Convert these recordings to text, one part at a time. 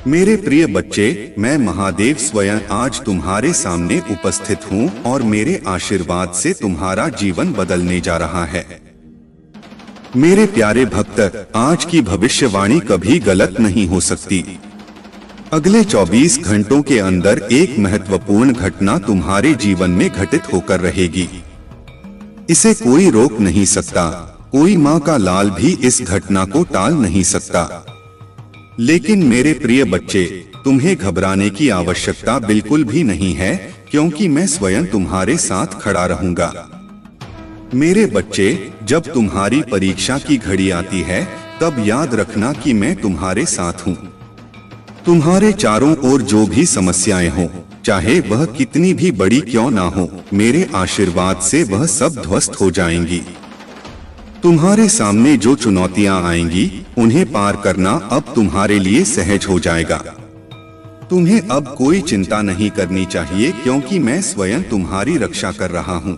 मेरे प्रिय बच्चे, मैं महादेव स्वयं आज तुम्हारे सामने उपस्थित हूँ और मेरे आशीर्वाद से तुम्हारा जीवन बदलने जा रहा है। मेरे प्यारे भक्त, आज की भविष्यवाणी कभी गलत नहीं हो सकती। अगले 24 घंटों के अंदर एक महत्वपूर्ण घटना तुम्हारे जीवन में घटित होकर रहेगी। इसे कोई रोक नहीं सकता, कोई माँ का लाल भी इस घटना को टाल नहीं सकता। लेकिन मेरे प्रिय बच्चे, तुम्हें घबराने की आवश्यकता बिल्कुल भी नहीं है, क्योंकि मैं स्वयं तुम्हारे साथ खड़ा रहूंगा। मेरे बच्चे, जब तुम्हारी परीक्षा की घड़ी आती है, तब याद रखना कि मैं तुम्हारे साथ हूँ। तुम्हारे चारों ओर जो भी समस्याएं हो, चाहे वह कितनी भी बड़ी क्यों ना हो, मेरे आशीर्वाद से वह सब ध्वस्त हो जाएंगी। तुम्हारे सामने जो चुनौतियां आएंगी, उन्हें पार करना अब तुम्हारे लिए सहज हो जाएगा। तुम्हें अब कोई चिंता नहीं करनी चाहिए, क्योंकि मैं स्वयं तुम्हारी रक्षा कर रहा हूँ।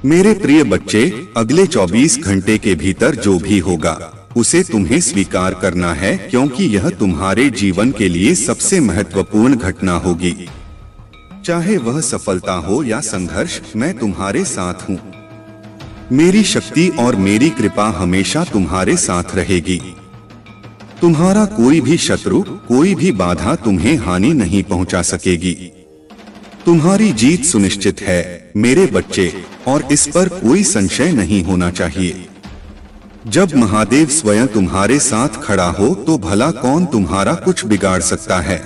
मेरे प्रिय बच्चे, अगले 24 घंटे के भीतर जो भी होगा, उसे तुम्हें स्वीकार करना है, क्योंकि यह तुम्हारे जीवन के लिए सबसे महत्वपूर्ण घटना होगी। चाहे वह सफलता हो या संघर्ष, मैं तुम्हारे साथ हूँ। मेरी शक्ति और मेरी कृपा हमेशा तुम्हारे साथ रहेगी। तुम्हारा कोई भी शत्रु, कोई भी बाधा तुम्हें हानि नहीं पहुंचा सकेगी। तुम्हारी जीत सुनिश्चित है मेरे बच्चे, और इस पर कोई संशय नहीं होना चाहिए। जब महादेव स्वयं तुम्हारे साथ खड़ा हो, तो भला कौन तुम्हारा कुछ बिगाड़ सकता है।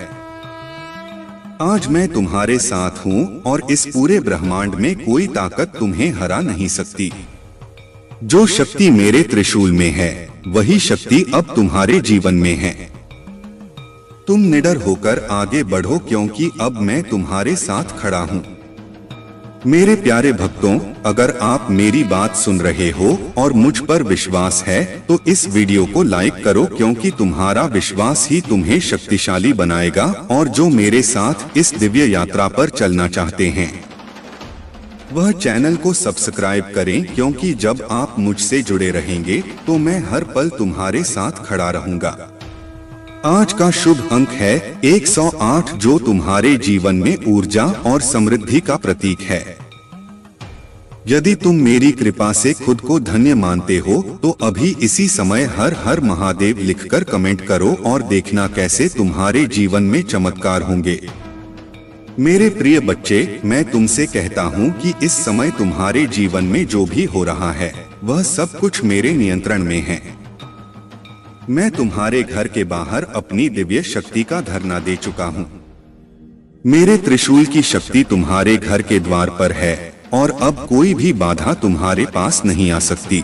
आज मैं तुम्हारे साथ हूँ और इस पूरे ब्रह्मांड में कोई ताकत तुम्हें हरा नहीं सकती। जो शक्ति मेरे त्रिशूल में है, वही शक्ति अब तुम्हारे जीवन में है। तुम निडर होकर आगे बढ़ो, क्योंकि अब मैं तुम्हारे साथ खड़ा हूँ। मेरे प्यारे भक्तों, अगर आप मेरी बात सुन रहे हो और मुझ पर विश्वास है, तो इस वीडियो को लाइक करो, क्योंकि तुम्हारा विश्वास ही तुम्हें शक्तिशाली बनाएगा। और जो मेरे साथ इस दिव्य यात्रा पर चलना चाहते हैं, वह चैनल को सब्सक्राइब करें, क्योंकि जब आप मुझसे जुड़े रहेंगे, तो मैं हर पल तुम्हारे साथ खड़ा रहूंगा। आज का शुभ अंक है 108, जो तुम्हारे जीवन में ऊर्जा और समृद्धि का प्रतीक है। यदि तुम मेरी कृपा से खुद को धन्य मानते हो, तो अभी इसी समय हर हर महादेव लिखकर कमेंट करो और देखना कैसे तुम्हारे जीवन में चमत्कार होंगे। मेरे प्रिय बच्चे, मैं तुमसे कहता हूँ कि इस समय तुम्हारे जीवन में जो भी हो रहा है, वह सब कुछ मेरे नियंत्रण में है। मैं तुम्हारे घर के बाहर अपनी दिव्य शक्ति का धरना दे चुका हूँ। मेरे त्रिशूल की शक्ति तुम्हारे घर के द्वार पर है, और अब कोई भी बाधा तुम्हारे पास नहीं आ सकती।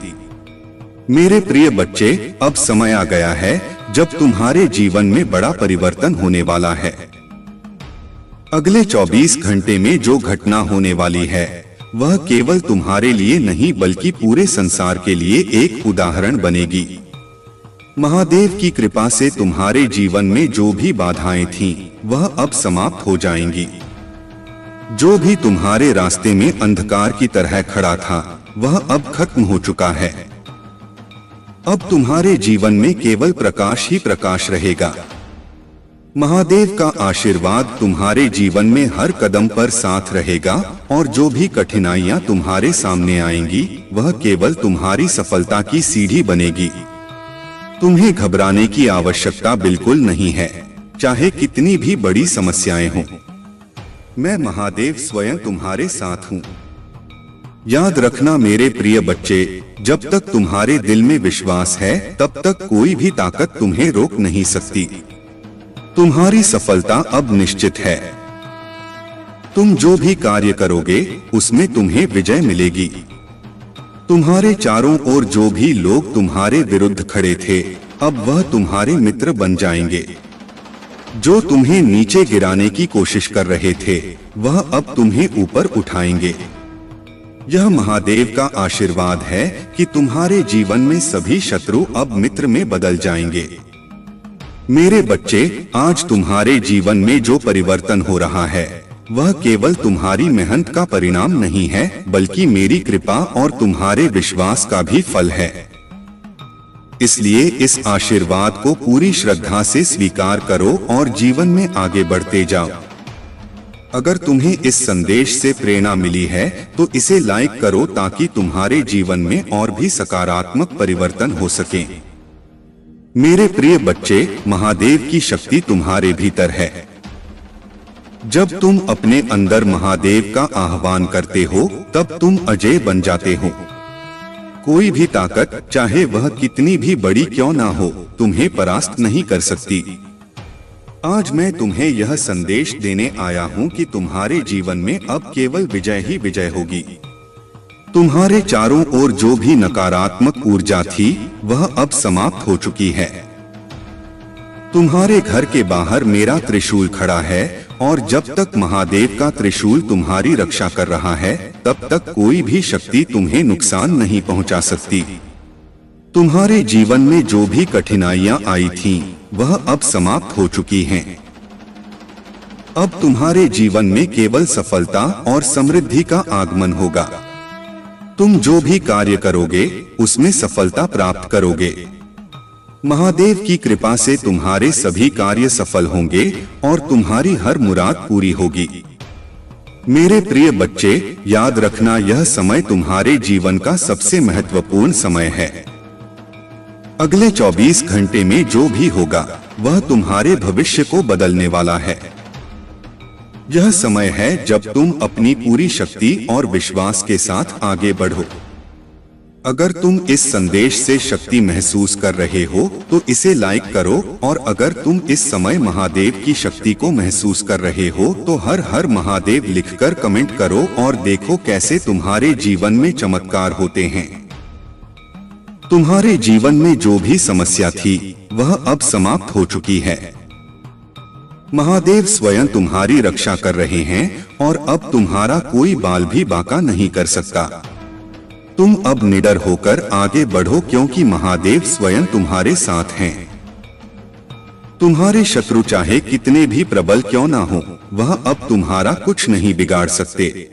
मेरे प्रिय बच्चे, अब समय आ गया है जब तुम्हारे जीवन में बड़ा परिवर्तन होने वाला है। अगले 24 घंटे में जो घटना होने वाली है, वह केवल तुम्हारे लिए नहीं, बल्कि पूरे संसार के लिए एक उदाहरण बनेगी। महादेव की कृपा से तुम्हारे जीवन में जो भी बाधाएं थीं, वह अब समाप्त हो जाएंगी। जो भी तुम्हारे रास्ते में अंधकार की तरह खड़ा था, वह अब खत्म हो चुका है। अब तुम्हारे जीवन में केवल प्रकाश ही प्रकाश रहेगा। महादेव का आशीर्वाद तुम्हारे जीवन में हर कदम पर साथ रहेगा, और जो भी कठिनाइयां तुम्हारे सामने आएंगी, वह केवल तुम्हारी सफलता की सीढ़ी बनेगी। तुम्हें घबराने की आवश्यकता बिल्कुल नहीं है, चाहे कितनी भी बड़ी समस्याएं हों। मैं महादेव स्वयं तुम्हारे साथ हूँ। याद रखना मेरे प्रिय बच्चे, जब तक तुम्हारे दिल में विश्वास है, तब तक कोई भी ताकत तुम्हें रोक नहीं सकती। तुम्हारी सफलता अब निश्चित है। तुम जो भी कार्य करोगे, उसमें तुम्हें विजय मिलेगी। तुम्हारे चारों ओर जो भी लोग तुम्हारे विरुद्ध खड़े थे, अब वह तुम्हारे मित्र बन जाएंगे। जो तुम्हें नीचे गिराने की कोशिश कर रहे थे, वह अब तुम्हें ऊपर उठाएंगे। यह महादेव का आशीर्वाद है कि तुम्हारे जीवन में सभी शत्रु अब मित्र में बदल जाएंगे। मेरे बच्चे, आज तुम्हारे जीवन में जो परिवर्तन हो रहा है, वह केवल तुम्हारी मेहनत का परिणाम नहीं है, बल्कि मेरी कृपा और तुम्हारे विश्वास का भी फल है। इसलिए इस आशीर्वाद को पूरी श्रद्धा से स्वीकार करो और जीवन में आगे बढ़ते जाओ। अगर तुम्हें इस संदेश से प्रेरणा मिली है तो इसे लाइक करो ताकि तुम्हारे जीवन में और भी सकारात्मक परिवर्तन हो सके। मेरे प्रिय बच्चे, महादेव की शक्ति तुम्हारे भीतर है। जब तुम अपने अंदर महादेव का आह्वान करते हो तब तुम अजय बन जाते हो। कोई भी ताकत, चाहे वह कितनी भी बड़ी क्यों ना हो, तुम्हें परास्त नहीं कर सकती। आज मैं तुम्हें यह संदेश देने आया हूँ कि तुम्हारे जीवन में अब केवल विजय ही विजय होगी। तुम्हारे चारों ओर जो भी नकारात्मक ऊर्जा थी वह अब समाप्त हो चुकी है। तुम्हारे घर के बाहर मेरा त्रिशूल खड़ा है और जब तक महादेव का त्रिशूल तुम्हारी रक्षा कर रहा है तब तक कोई भी शक्ति तुम्हें नुकसान नहीं पहुंचा सकती। तुम्हारे जीवन में जो भी कठिनाइयां आई थीं, वह अब समाप्त हो चुकी हैं। अब तुम्हारे जीवन में केवल सफलता और समृद्धि का आगमन होगा। तुम जो भी कार्य करोगे उसमें सफलता प्राप्त करोगे। महादेव की कृपा से तुम्हारे सभी कार्य सफल होंगे और तुम्हारी हर मुराद पूरी होगी। मेरे प्रिय बच्चे, याद रखना यह समय तुम्हारे जीवन का सबसे महत्वपूर्ण समय है। अगले 24 घंटे में जो भी होगा वह तुम्हारे भविष्य को बदलने वाला है। यह समय है जब तुम अपनी पूरी शक्ति और विश्वास के साथ आगे बढ़ो। अगर तुम इस संदेश से शक्ति महसूस कर रहे हो तो इसे लाइक करो, और अगर तुम इस समय महादेव की शक्ति को महसूस कर रहे हो तो हर हर महादेव लिखकर कमेंट करो और देखो कैसे तुम्हारे जीवन में चमत्कार होते हैं। तुम्हारे जीवन में जो भी समस्या थी वह अब समाप्त हो चुकी है। महादेव स्वयं तुम्हारी रक्षा कर रहे हैं और अब तुम्हारा कोई बाल भी बांका नहीं कर सकता। तुम अब निडर होकर आगे बढ़ो क्योंकि महादेव स्वयं तुम्हारे साथ हैं। तुम्हारे शत्रु चाहे कितने भी प्रबल क्यों ना हो, वह अब तुम्हारा कुछ नहीं बिगाड़ सकते।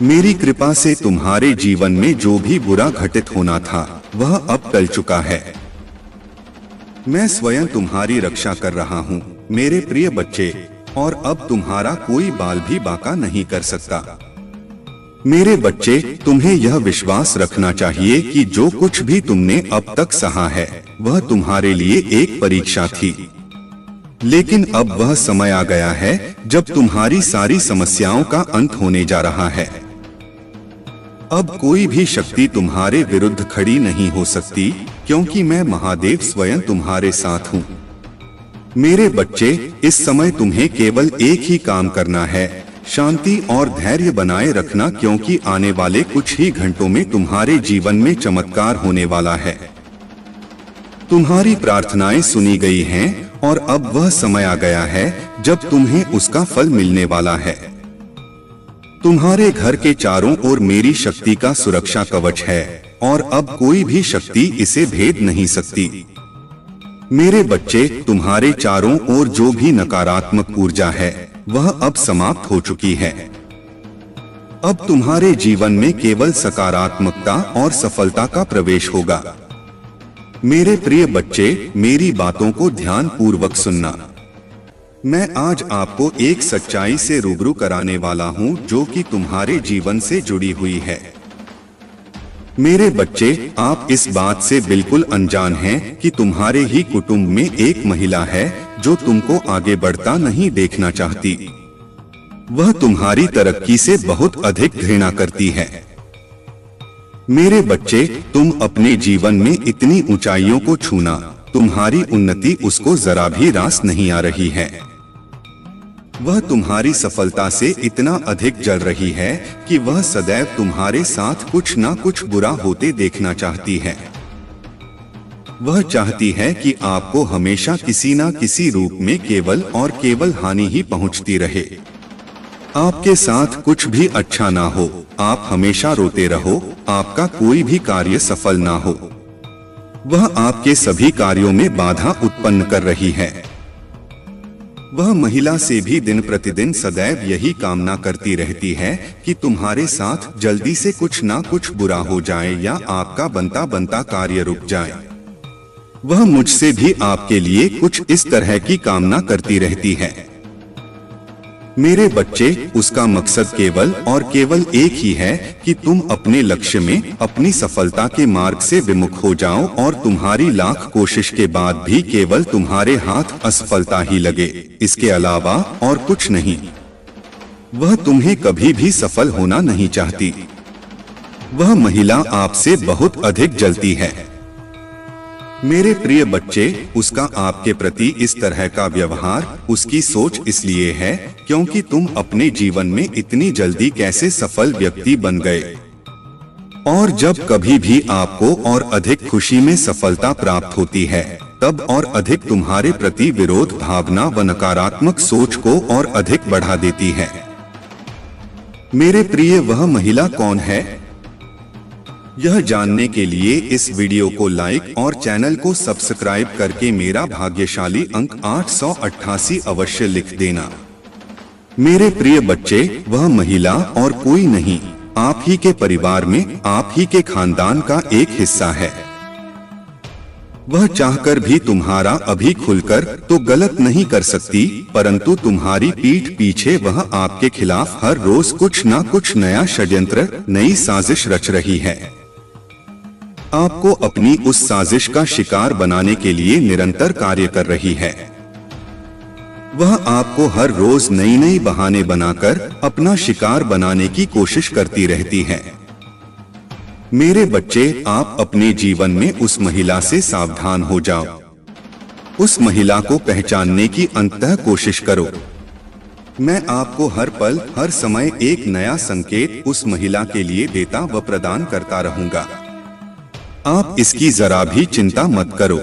मेरी कृपा से तुम्हारे जीवन में जो भी बुरा घटित होना था वह अब टल चुका है। मैं स्वयं तुम्हारी रक्षा कर रहा हूँ मेरे प्रिय बच्चे, और अब तुम्हारा कोई बाल भी बांका नहीं कर सकता। मेरे बच्चे, तुम्हें यह विश्वास रखना चाहिए कि जो कुछ भी तुमने अब तक सहा है वह तुम्हारे लिए एक परीक्षा थी, लेकिन अब वह समय आ गया है जब तुम्हारी सारी समस्याओं का अंत होने जा रहा है। अब कोई भी शक्ति तुम्हारे विरुद्ध खड़ी नहीं हो सकती क्योंकि मैं महादेव स्वयं तुम्हारे साथ हूँ। मेरे बच्चे, इस समय तुम्हें केवल एक ही काम करना है, शांति और धैर्य बनाए रखना, क्योंकि आने वाले कुछ ही घंटों में तुम्हारे जीवन में चमत्कार होने वाला है। तुम्हारी प्रार्थनाएं सुनी गई हैं और अब वह समय आ गया है जब तुम्हें उसका फल मिलने वाला है। तुम्हारे घर के चारों ओर मेरी शक्ति का सुरक्षा कवच है और अब कोई भी शक्ति इसे भेद नहीं सकती। मेरे बच्चे, तुम्हारे चारों ओर जो भी नकारात्मक ऊर्जा है वह अब समाप्त हो चुकी है। अब तुम्हारे जीवन में केवल सकारात्मकता और सफलता का प्रवेश होगा। मेरे प्रिय बच्चे, मेरी बातों को ध्यान पूर्वक सुनना। मैं आज आपको एक सच्चाई से रूबरू कराने वाला हूँ जो कि तुम्हारे जीवन से जुड़ी हुई है। मेरे बच्चे, आप इस बात से बिल्कुल अनजान हैं कि तुम्हारे ही कुटुंब में एक महिला है जो तुमको आगे बढ़ता नहीं देखना चाहती। वह तुम्हारी तरक्की से बहुत अधिक घृणा करती है। मेरे बच्चे, तुम अपने जीवन में इतनी ऊंचाइयों को छूना, तुम्हारी उन्नति उसको जरा भी रास नहीं आ रही है। वह तुम्हारी सफलता से इतना अधिक जल रही है कि वह सदैव तुम्हारे साथ कुछ ना कुछ बुरा होते देखना चाहती है। वह चाहती है कि आपको हमेशा किसी ना किसी रूप में केवल और केवल हानि ही पहुंचती रहे। आपके साथ कुछ भी अच्छा ना हो, आप हमेशा रोते रहो, आपका कोई भी कार्य सफल ना हो। वह आपके सभी कार्यों में बाधा उत्पन्न कर रही है। वह महिला से भी दिन प्रतिदिन सदैव यही कामना करती रहती है कि तुम्हारे साथ जल्दी से कुछ ना कुछ बुरा हो जाए या आपका बनता बनता कार्य रुक जाए। वह मुझसे भी आपके लिए कुछ इस तरह की कामना करती रहती है। मेरे बच्चे, उसका मकसद केवल और केवल एक ही है कि तुम अपने लक्ष्य में अपनी सफलता के मार्ग से विमुख हो जाओ और तुम्हारी लाख कोशिश के बाद भी केवल तुम्हारे हाथ असफलता ही लगे, इसके अलावा और कुछ नहीं। वह तुम्हें कभी भी सफल होना नहीं चाहती। वह महिला आपसे बहुत अधिक जलती है। मेरे प्रिय बच्चे, उसका आपके प्रति इस तरह का व्यवहार, उसकी सोच इसलिए है क्योंकि तुम अपने जीवन में इतनी जल्दी कैसे सफल व्यक्ति बन गए। और जब कभी भी आपको और अधिक खुशी में सफलता प्राप्त होती है, तब और अधिक तुम्हारे प्रति विरोध भावना व नकारात्मक सोच को और अधिक बढ़ा देती है। मेरे प्रिय, वह महिला कौन है? यह जानने के लिए इस वीडियो को लाइक और चैनल को सब्सक्राइब करके मेरा भाग्यशाली अंक 888 अवश्य लिख देना। मेरे प्रिय बच्चे, वह महिला और कोई नहीं, आप ही के परिवार में, आप ही के खानदान का एक हिस्सा है। वह चाहकर भी तुम्हारा अभी खुलकर तो गलत नहीं कर सकती, परंतु तुम्हारी पीठ पीछे वह आपके खिलाफ हर रोज कुछ ना कुछ नया षड्यंत्र, नई साजिश रच रही है। आपको अपनी उस साजिश का शिकार बनाने के लिए निरंतर कार्य कर रही है। वह आपको हर रोज नई नई बहाने बनाकर अपना शिकार बनाने की कोशिश करती रहती है। मेरे बच्चे, आप अपने जीवन में उस महिला से सावधान हो जाओ। उस महिला को पहचानने की अंततः कोशिश करो। मैं आपको हर पल हर समय एक नया संकेत उस महिला के लिए देता व प्रदान करता रहूंगा। आप इसकी जरा भी चिंता मत करो।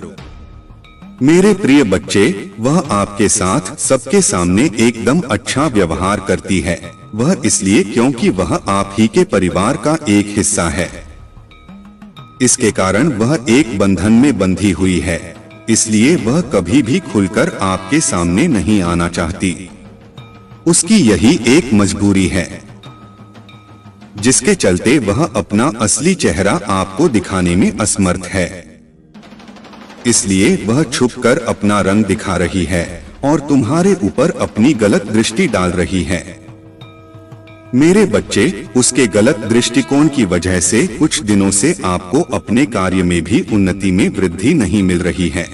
मेरे प्रिय बच्चे, वह आपके साथ सबके सामने एकदम अच्छा व्यवहार करती है। वह इसलिए क्योंकि वह आप ही के परिवार का एक हिस्सा है। इसके कारण वह एक बंधन में बंधी हुई है, इसलिए वह कभी भी खुलकर आपके सामने नहीं आना चाहती। उसकी यही एक मजबूरी है, जिसके चलते वह अपना असली चेहरा आपको दिखाने में असमर्थ है। इसलिए वह छुपकर अपना रंग दिखा रही है और तुम्हारे ऊपर अपनी गलत दृष्टि डाल रही है। मेरे बच्चे, उसके गलत दृष्टिकोण की वजह से कुछ दिनों से आपको अपने कार्य में भी उन्नति में वृद्धि नहीं मिल रही है।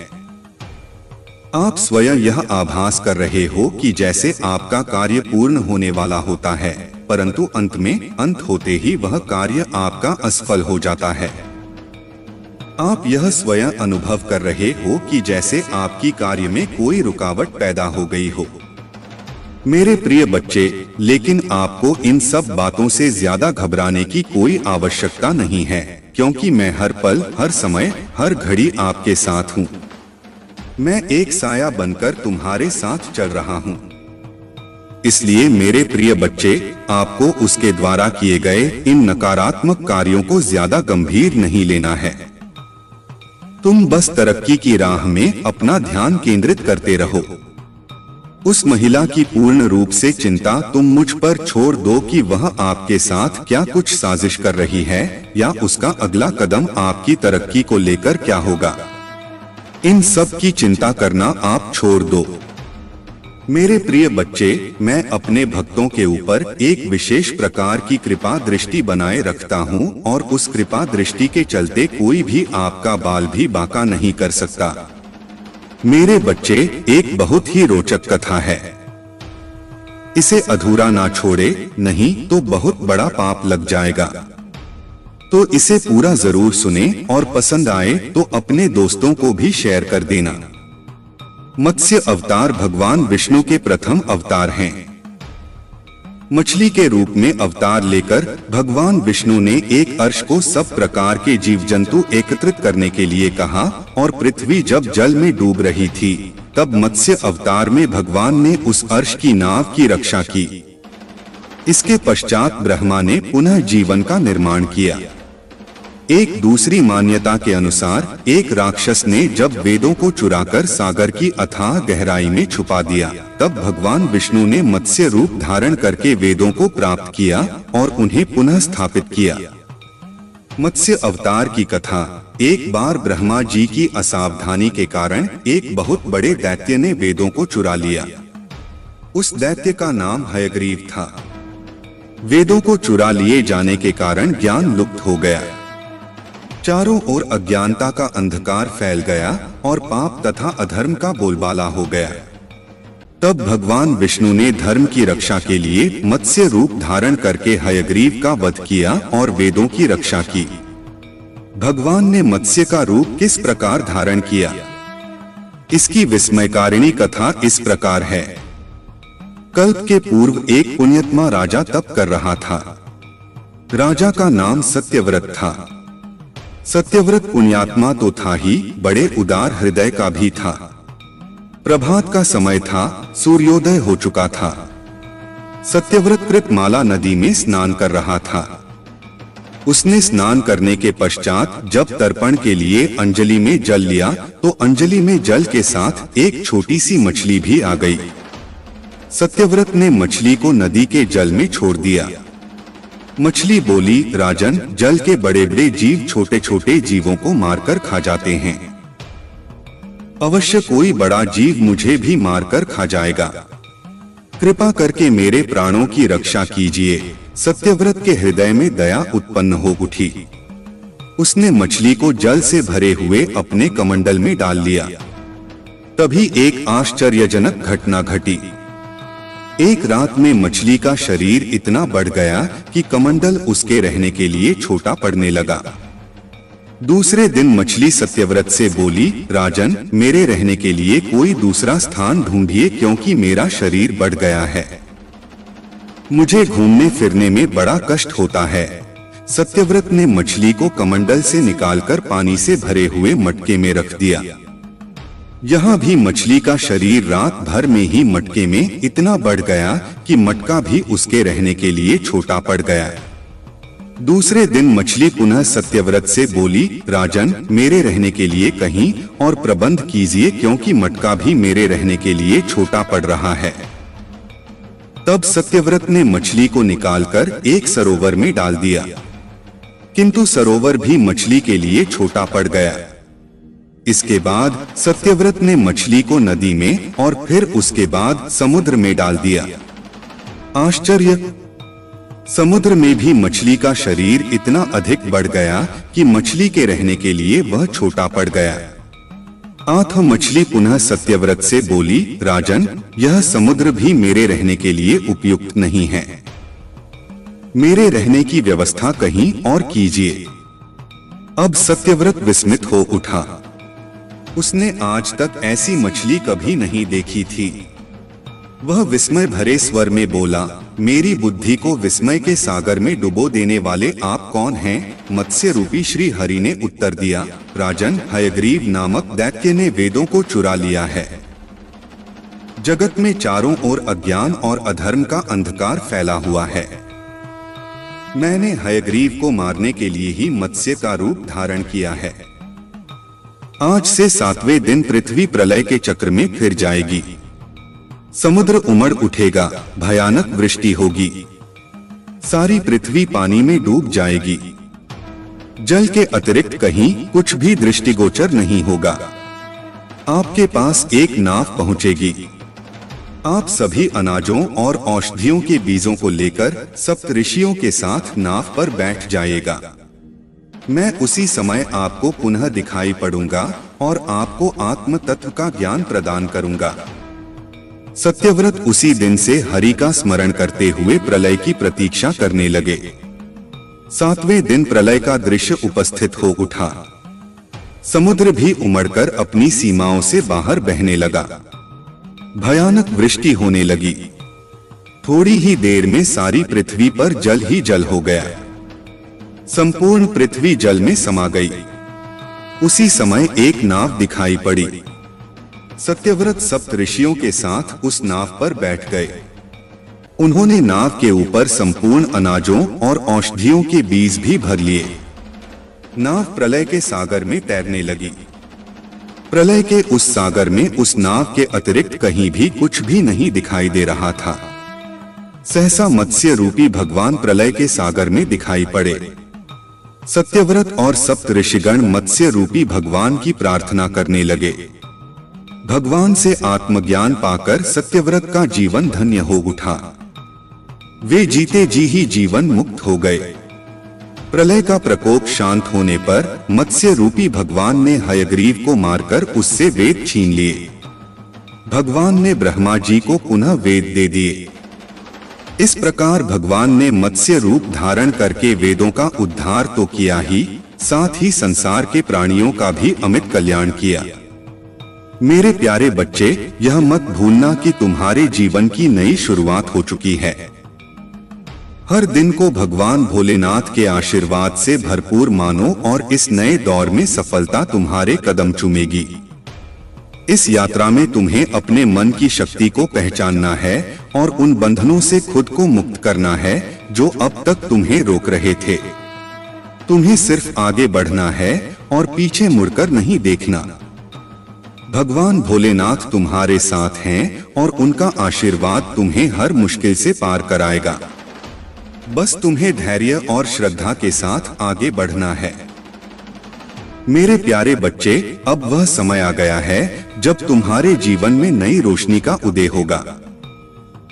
आप स्वयं यह आभास कर रहे हो कि जैसे आपका कार्य पूर्ण होने वाला होता है, परंतु अंत होते ही वह कार्य आपका असफल हो जाता है। आप यह स्वयं अनुभव कर रहे हो कि जैसे आपकी कार्य में कोई रुकावट पैदा हो गई हो। मेरे प्रिय बच्चे, लेकिन आपको इन सब बातों से ज्यादा घबराने की कोई आवश्यकता नहीं है, क्योंकि मैं हर पल हर समय हर घड़ी आपके साथ हूँ। मैं एक साया बनकर तुम्हारे साथ चल रहा हूँ। इसलिए मेरे प्रिय बच्चे, आपको उसके द्वारा किए गए इन नकारात्मक कार्यों को ज्यादा गंभीर नहीं लेना है। तुम बस तरक्की की राह में अपना ध्यान केंद्रित करते रहो। उस महिला की पूर्ण रूप से चिंता तुम मुझ पर छोड़ दो कि वह आपके साथ क्या कुछ साजिश कर रही है या उसका अगला कदम आपकी तरक्की को लेकर क्या होगा। इन सब की चिंता करना आप छोड़ दो। मेरे प्रिय बच्चे, मैं अपने भक्तों के ऊपर एक विशेष प्रकार की कृपा दृष्टि बनाए रखता हूँ और उस कृपा दृष्टि के चलते कोई भी आपका बाल भी बांका नहीं कर सकता। मेरे बच्चे, एक बहुत ही रोचक कथा है। इसे अधूरा ना छोड़े, नहीं तो बहुत बड़ा पाप लग जाएगा। तो इसे पूरा जरूर सुने और पसंद आए तो अपने दोस्तों को भी शेयर कर देना। मत्स्य अवतार भगवान विष्णु के प्रथम अवतार हैं। मछली के रूप में अवतार लेकर भगवान विष्णु ने एक अर्श को सब प्रकार के जीव जंतु एकत्रित करने के लिए कहा और पृथ्वी जब जल में डूब रही थी, तब मत्स्य अवतार में भगवान ने उस अर्श की नाव की रक्षा की। इसके पश्चात ब्रह्मा ने पुनः जीवन का निर्माण किया। एक दूसरी मान्यता के अनुसार एक राक्षस ने जब वेदों को चुराकर सागर की अथाह गहराई में छुपा दिया, तब भगवान विष्णु ने मत्स्य रूप धारण करके वेदों को प्राप्त किया और उन्हें पुनः स्थापित किया। मत्स्य अवतार की कथा एक बार ब्रह्मा जी की असावधानी के कारण एक बहुत बड़े दैत्य ने वेदों को चुरा लिया। उस दैत्य का नाम हयग्रीव था। वेदों को चुरा लिए जाने के कारण ज्ञान लुप्त हो गया। चारों ओर अज्ञानता का अंधकार फैल गया और पाप तथा अधर्म का बोलबाला हो गया। तब भगवान विष्णु ने धर्म की रक्षा के लिए मत्स्य रूप धारण करके हयग्रीव का वध किया और वेदों की रक्षा की। भगवान ने मत्स्य का रूप किस प्रकार धारण किया, इसकी विस्मयकारिणी कथा इस प्रकार है। कल्प के पूर्व एक पुण्यात्मा राजा तप कर रहा था। राजा का नाम सत्यव्रत था। सत्यव्रत पुण्यात्मा तो था ही, बड़े उदार हृदय का भी था। प्रभात का समय था, सूर्योदय हो चुका था। सत्यव्रत कृतमाला नदी में स्नान कर रहा था। उसने स्नान करने के पश्चात जब तर्पण के लिए अंजलि में जल लिया तो अंजलि में जल के साथ एक छोटी सी मछली भी आ गई। सत्यव्रत ने मछली को नदी के जल में छोड़ दिया। मछली बोली, राजन, जल के बड़े बड़े जीव छोटे छोटे जीवों को मारकर खा जाते हैं। अवश्य कोई बड़ा जीव मुझे भी मारकर खा जाएगा। कृपा करके मेरे प्राणों की रक्षा कीजिए। सत्यव्रत के हृदय में दया उत्पन्न हो उठी। उसने मछली को जल से भरे हुए अपने कमंडल में डाल लिया। तभी एक आश्चर्यजनक घटना घटी। एक रात में मछली का शरीर इतना बढ़ गया कि कमंडल उसके रहने के लिए छोटा पड़ने लगा। दूसरे दिन मछली सत्यव्रत से बोली, राजन, मेरे रहने के लिए कोई दूसरा स्थान ढूंढिए क्योंकि मेरा शरीर बढ़ गया है। मुझे घूमने फिरने में बड़ा कष्ट होता है। सत्यव्रत ने मछली को कमंडल से निकालकर पानी से भरे हुए मटके में रख दिया। यहाँ भी मछली का शरीर रात भर में ही मटके में इतना बढ़ गया कि मटका भी उसके रहने के लिए छोटा पड़ गया। दूसरे दिन मछली पुनः सत्यव्रत से बोली, राजन, मेरे रहने के लिए कहीं और प्रबंध कीजिए क्योंकि मटका भी मेरे रहने के लिए छोटा पड़ रहा है। तब सत्यव्रत ने मछली को निकालकर एक सरोवर में डाल दिया, किंतु सरोवर भी मछली के लिए छोटा पड़ गया। इसके बाद सत्यव्रत ने मछली को नदी में और फिर उसके बाद समुद्र में डाल दिया। आश्चर्य! समुद्र में भी मछली का शरीर इतना अधिक बढ़ गया कि मछली के रहने के लिए वह छोटा पड़ गया। अतः मछली पुनः सत्यव्रत से बोली, राजन, यह समुद्र भी मेरे रहने के लिए उपयुक्त नहीं है। मेरे रहने की व्यवस्था कहीं और कीजिए। अब सत्यव्रत विस्मित हो उठा। उसने आज तक ऐसी मछली कभी नहीं देखी थी। वह विस्मय भरे स्वर में बोला, मेरी बुद्धि को विस्मय के सागर में डुबो देने वाले आप कौन हैं? मत्स्य रूपी श्री हरि ने उत्तर दिया, राजन, हयग्रीव नामक दैत्य ने वेदों को चुरा लिया है। जगत में चारों ओर अज्ञान और अधर्म का अंधकार फैला हुआ है। मैंने हयग्रीव को मारने के लिए ही मत्स्य का रूप धारण किया है। आज से 7वें दिन पृथ्वी प्रलय के चक्र में फिर जाएगी। समुद्र उमड़ उठेगा, भयानक वृष्टि होगी, सारी पृथ्वी पानी में डूब जाएगी। जल के अतिरिक्त कहीं कुछ भी दृष्टिगोचर नहीं होगा। आपके पास एक नाव पहुंचेगी। आप सभी अनाजों और औषधियों के बीजों को लेकर सप्तऋषियों के साथ नाव पर बैठ जाइएगा। मैं उसी समय आपको पुनः दिखाई पड़ूंगा और आपको आत्म तत्व का ज्ञान प्रदान करूंगा। सत्यव्रत उसी दिन से हरि का स्मरण करते हुए प्रलय की प्रतीक्षा करने लगे। 7वें दिन प्रलय का दृश्य उपस्थित हो उठा। समुद्र भी उमड़कर अपनी सीमाओं से बाहर बहने लगा। भयानक वृष्टि होने लगी। थोड़ी ही देर में सारी पृथ्वी पर जल ही जल हो गया। संपूर्ण पृथ्वी जल में समा गई। उसी समय एक नाव दिखाई पड़ी। सत्यव्रत सप्तऋषियों के साथ उस नाव पर बैठ गए। उन्होंने नाव के ऊपर संपूर्ण अनाजों और औषधियों के बीज भी भर लिए। नाव प्रलय के सागर में तैरने लगी। प्रलय के उस सागर में उस नाव के अतिरिक्त कहीं भी कुछ भी नहीं दिखाई दे रहा था। सहसा मत्स्य रूपी भगवान प्रलय के सागर में दिखाई पड़े। सत्यव्रत और सप्त ऋषिगण मत्स्य रूपी भगवान की प्रार्थना करने लगे। भगवान से आत्मज्ञान पाकर सत्यव्रत का जीवन धन्य हो उठा। वे जीते जी ही जीवन मुक्त हो गए। प्रलय का प्रकोप शांत होने पर मत्स्य रूपी भगवान ने हयग्रीव को मारकर उससे वेद छीन लिए। भगवान ने ब्रह्मा जी को पुनः वेद दे दिए। इस प्रकार भगवान ने मत्स्य रूप धारण करके वेदों का उद्धार तो किया ही, साथ ही संसार के प्राणियों का भी अमित कल्याण किया। मेरे प्यारे बच्चे, यह मत भूलना कि तुम्हारे जीवन की नई शुरुआत हो चुकी है। हर दिन को भगवान भोलेनाथ के आशीर्वाद से भरपूर मानो और इस नए दौर में सफलता तुम्हारे कदम चूमेगी। इस यात्रा में तुम्हें अपने मन की शक्ति को पहचानना है और उन बंधनों से खुद को मुक्त करना है जो अब तक तुम्हें रोक रहे थे। तुम्हें सिर्फ आगे बढ़ना है और पीछे मुड़कर नहीं देखना। भगवान भोलेनाथ तुम्हारे साथ हैं और उनका आशीर्वाद तुम्हें हर मुश्किल से पार कराएगा। बस तुम्हें धैर्य और श्रद्धा के साथ आगे बढ़ना है। मेरे प्यारे बच्चे, अब वह समय आ गया है जब तुम्हारे जीवन में नई रोशनी का उदय होगा।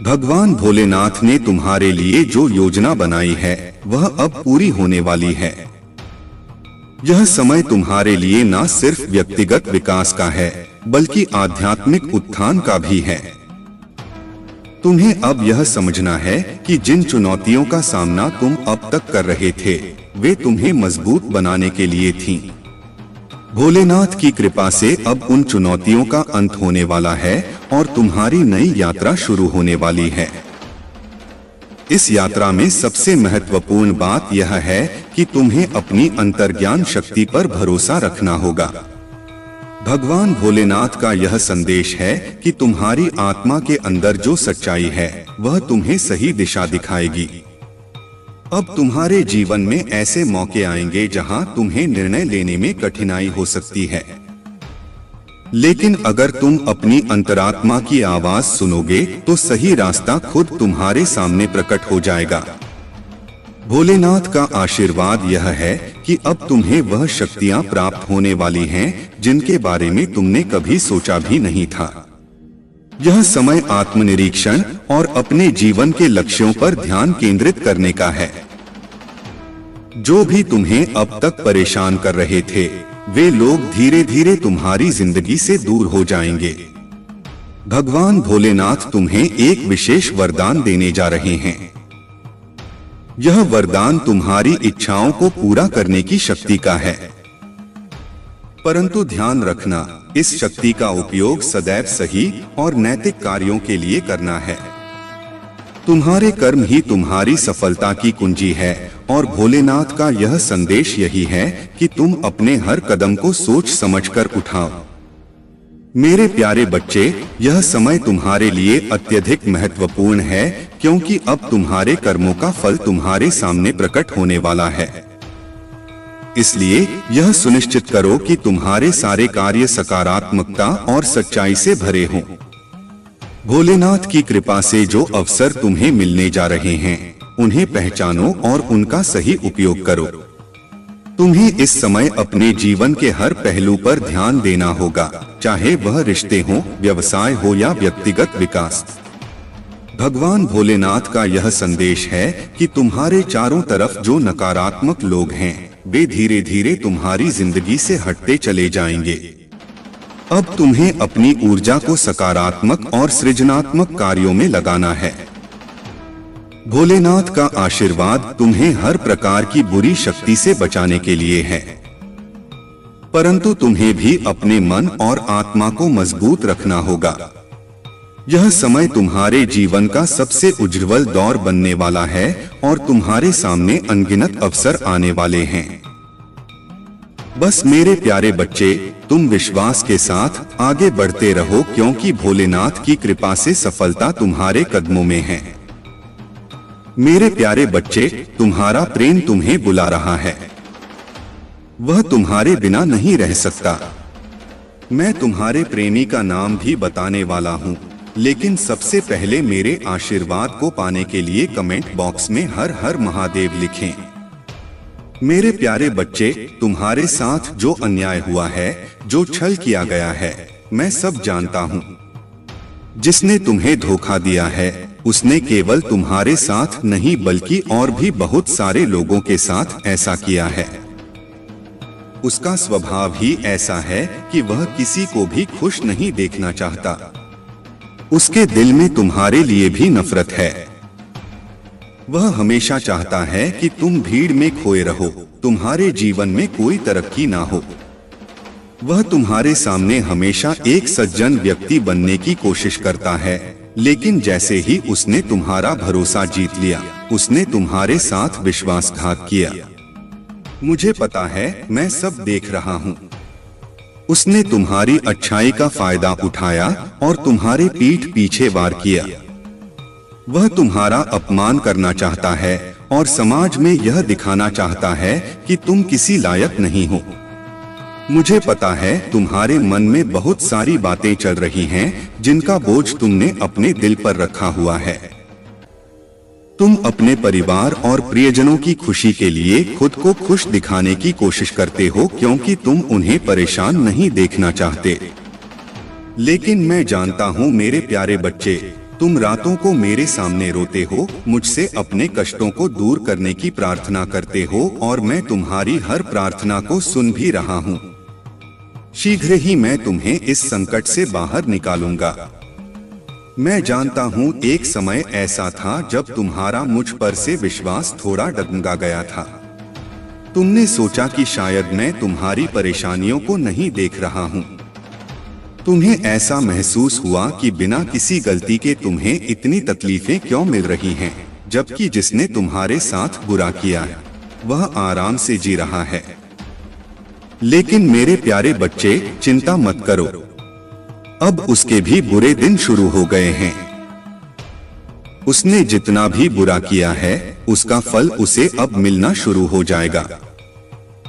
भगवान भोलेनाथ ने तुम्हारे लिए जो योजना बनाई है वह अब पूरी होने वाली है। यह समय तुम्हारे लिए न सिर्फ व्यक्तिगत विकास का है बल्कि आध्यात्मिक उत्थान का भी है। तुम्हें अब यह समझना है कि जिन चुनौतियों का सामना तुम अब तक कर रहे थे वे तुम्हें मजबूत बनाने के लिए थीं। भोलेनाथ की कृपा से अब उन चुनौतियों का अंत होने वाला है और तुम्हारी नई यात्रा शुरू होने वाली है। इस यात्रा में सबसे महत्वपूर्ण बात यह है कि तुम्हें अपनी अंतर्ज्ञान शक्ति पर भरोसा रखना होगा। भगवान भोलेनाथ का यह संदेश है कि तुम्हारी आत्मा के अंदर जो सच्चाई है वह तुम्हें सही दिशा दिखाएगी। अब तुम्हारे जीवन में ऐसे मौके आएंगे जहां तुम्हें निर्णय लेने में कठिनाई हो सकती है, लेकिन अगर तुम अपनी अंतरात्मा की आवाज सुनोगे तो सही रास्ता खुद तुम्हारे सामने प्रकट हो जाएगा। भोलेनाथ का आशीर्वाद यह है कि अब तुम्हें वह शक्तियां प्राप्त होने वाली हैं जिनके बारे में तुमने कभी सोचा भी नहीं था। यह समय आत्मनिरीक्षण और अपने जीवन के लक्ष्यों पर ध्यान केंद्रित करने का है। जो भी तुम्हें अब तक परेशान कर रहे थे वे लोग धीरे धीरे तुम्हारी जिंदगी से दूर हो जाएंगे। भगवान भोलेनाथ तुम्हें एक विशेष वरदान देने जा रहे हैं। यह वरदान तुम्हारी इच्छाओं को पूरा करने की शक्ति का है, परंतु ध्यान रखना, इस शक्ति का उपयोग सदैव सही और नैतिक कार्यों के लिए करना है। तुम्हारे कर्म ही तुम्हारी सफलता की कुंजी है और भोलेनाथ का यह संदेश यही है कि तुम अपने हर कदम को सोच समझकर उठाओ। मेरे प्यारे बच्चे, यह समय तुम्हारे लिए अत्यधिक महत्वपूर्ण है क्योंकि अब तुम्हारे कर्मों का फल तुम्हारे सामने प्रकट होने वाला है। इसलिए यह सुनिश्चित करो कि तुम्हारे सारे कार्य सकारात्मकता और सच्चाई से भरे हों। भोलेनाथ की कृपा से जो अवसर तुम्हें मिलने जा रहे हैं उन्हें पहचानो और उनका सही उपयोग करो। तुम्हें इस समय अपने जीवन के हर पहलू पर ध्यान देना होगा, चाहे वह रिश्ते हो, व्यवसाय हो या व्यक्तिगत विकास। भगवान भोलेनाथ का यह संदेश है कि तुम्हारे चारों तरफ जो नकारात्मक लोग हैं वे धीरे धीरे तुम्हारी जिंदगी से हटते चले जाएंगे। अब तुम्हें अपनी ऊर्जा को सकारात्मक और सृजनात्मक कार्यों में लगाना है। भोलेनाथ का आशीर्वाद तुम्हें हर प्रकार की बुरी शक्ति से बचाने के लिए है, परंतु तुम्हें भी अपने मन और आत्मा को मजबूत रखना होगा। यह समय तुम्हारे जीवन का सबसे उज्जवल दौर बनने वाला है और तुम्हारे सामने अनगिनत अवसर आने वाले हैं। बस मेरे प्यारे बच्चे, तुम विश्वास के साथ आगे बढ़ते रहो क्योंकि भोलेनाथ की कृपा से सफलता तुम्हारे कदमों में है। मेरे प्यारे बच्चे, तुम्हारा प्रेम तुम्हें बुला रहा है। वह तुम्हारे बिना नहीं रह सकता। मैं तुम्हारे प्रेमी का नाम भी बताने वाला हूँ, लेकिन सबसे पहले मेरे आशीर्वाद को पाने के लिए कमेंट बॉक्स में हर हर महादेव लिखें। मेरे प्यारे बच्चे, तुम्हारे साथ जो अन्याय हुआ है, जो छल किया गया है, मैं सब जानता हूँ। जिसने तुम्हें धोखा दिया है, उसने केवल तुम्हारे साथ नहीं बल्कि और भी बहुत सारे लोगों के साथ ऐसा किया है। उसका स्वभाव ही ऐसा है कि वह किसी को भी खुश नहीं देखना चाहता। उसके दिल में तुम्हारे लिए भी नफरत है। वह हमेशा चाहता है कि तुम भीड़ में खोए रहो, तुम्हारे जीवन में कोई तरक्की ना हो। वह तुम्हारे सामने हमेशा एक सज्जन व्यक्ति बनने की कोशिश करता है, लेकिन जैसे ही उसने तुम्हारा भरोसा जीत लिया, उसने तुम्हारे साथ विश्वासघात किया। मुझे पता है, मैं सब देख रहा हूँ। उसने तुम्हारी अच्छाई का फायदा उठाया और तुम्हारे पीठ पीछे वार किया। वह तुम्हारा अपमान करना चाहता है और समाज में यह दिखाना चाहता है कि तुम किसी लायक नहीं हो। मुझे पता है, तुम्हारे मन में बहुत सारी बातें चल रही हैं, जिनका बोझ तुमने अपने दिल पर रखा हुआ है। तुम अपने परिवार और प्रियजनों की खुशी के लिए खुद को खुश दिखाने की कोशिश करते हो, क्योंकि तुम उन्हें परेशान नहीं देखना चाहते। लेकिन मैं जानता हूँ मेरे प्यारे बच्चे, तुम रातों को मेरे सामने रोते हो, मुझसे अपने कष्टों को दूर करने की प्रार्थना करते हो और मैं तुम्हारी हर प्रार्थना को सुन भी रहा हूँ। शीघ्र ही मैं तुम्हें इस संकट से बाहर निकालूंगा। मैं जानता हूँ एक समय ऐसा था जब तुम्हारा मुझ पर से विश्वास थोड़ा डगमगा गया था। तुमने सोचा कि शायद मैं तुम्हारी परेशानियों को नहीं देख रहा हूँ। तुम्हें ऐसा महसूस हुआ कि बिना किसी गलती के तुम्हें इतनी तकलीफें क्यों मिल रही हैं, जबकि जिसने तुम्हारे साथ बुरा किया है, वह आराम से जी रहा है। लेकिन मेरे प्यारे बच्चे, चिंता मत करो, अब उसके भी बुरे दिन शुरू हो गए हैं। उसने जितना भी बुरा किया है, उसका फल उसे अब मिलना शुरू हो जाएगा।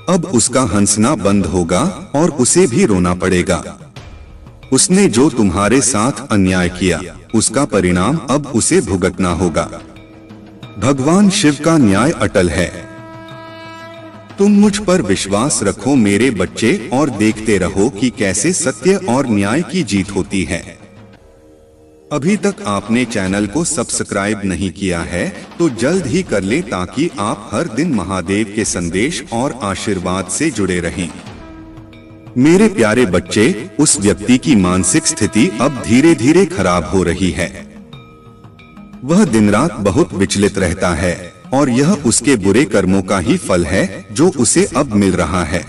अब उसका हंसना बंद होगा और उसे भी रोना पड़ेगा। उसने जो तुम्हारे साथ अन्याय किया, उसका परिणाम अब उसे भुगतना होगा। भगवान शिव का न्याय अटल है। तुम मुझ पर विश्वास रखो मेरे बच्चे और देखते रहो कि कैसे सत्य और न्याय की जीत होती है। अभी तक आपने चैनल को सब्सक्राइब नहीं किया है तो जल्द ही कर ले, ताकि आप हर दिन महादेव के संदेश और आशीर्वाद से जुड़े रहें। मेरे प्यारे बच्चे, उस व्यक्ति की मानसिक स्थिति अब धीरे धीरे खराब हो रही है। वह दिन रात बहुत विचलित रहता है और यह उसके बुरे कर्मों का ही फल है जो उसे अब मिल रहा है।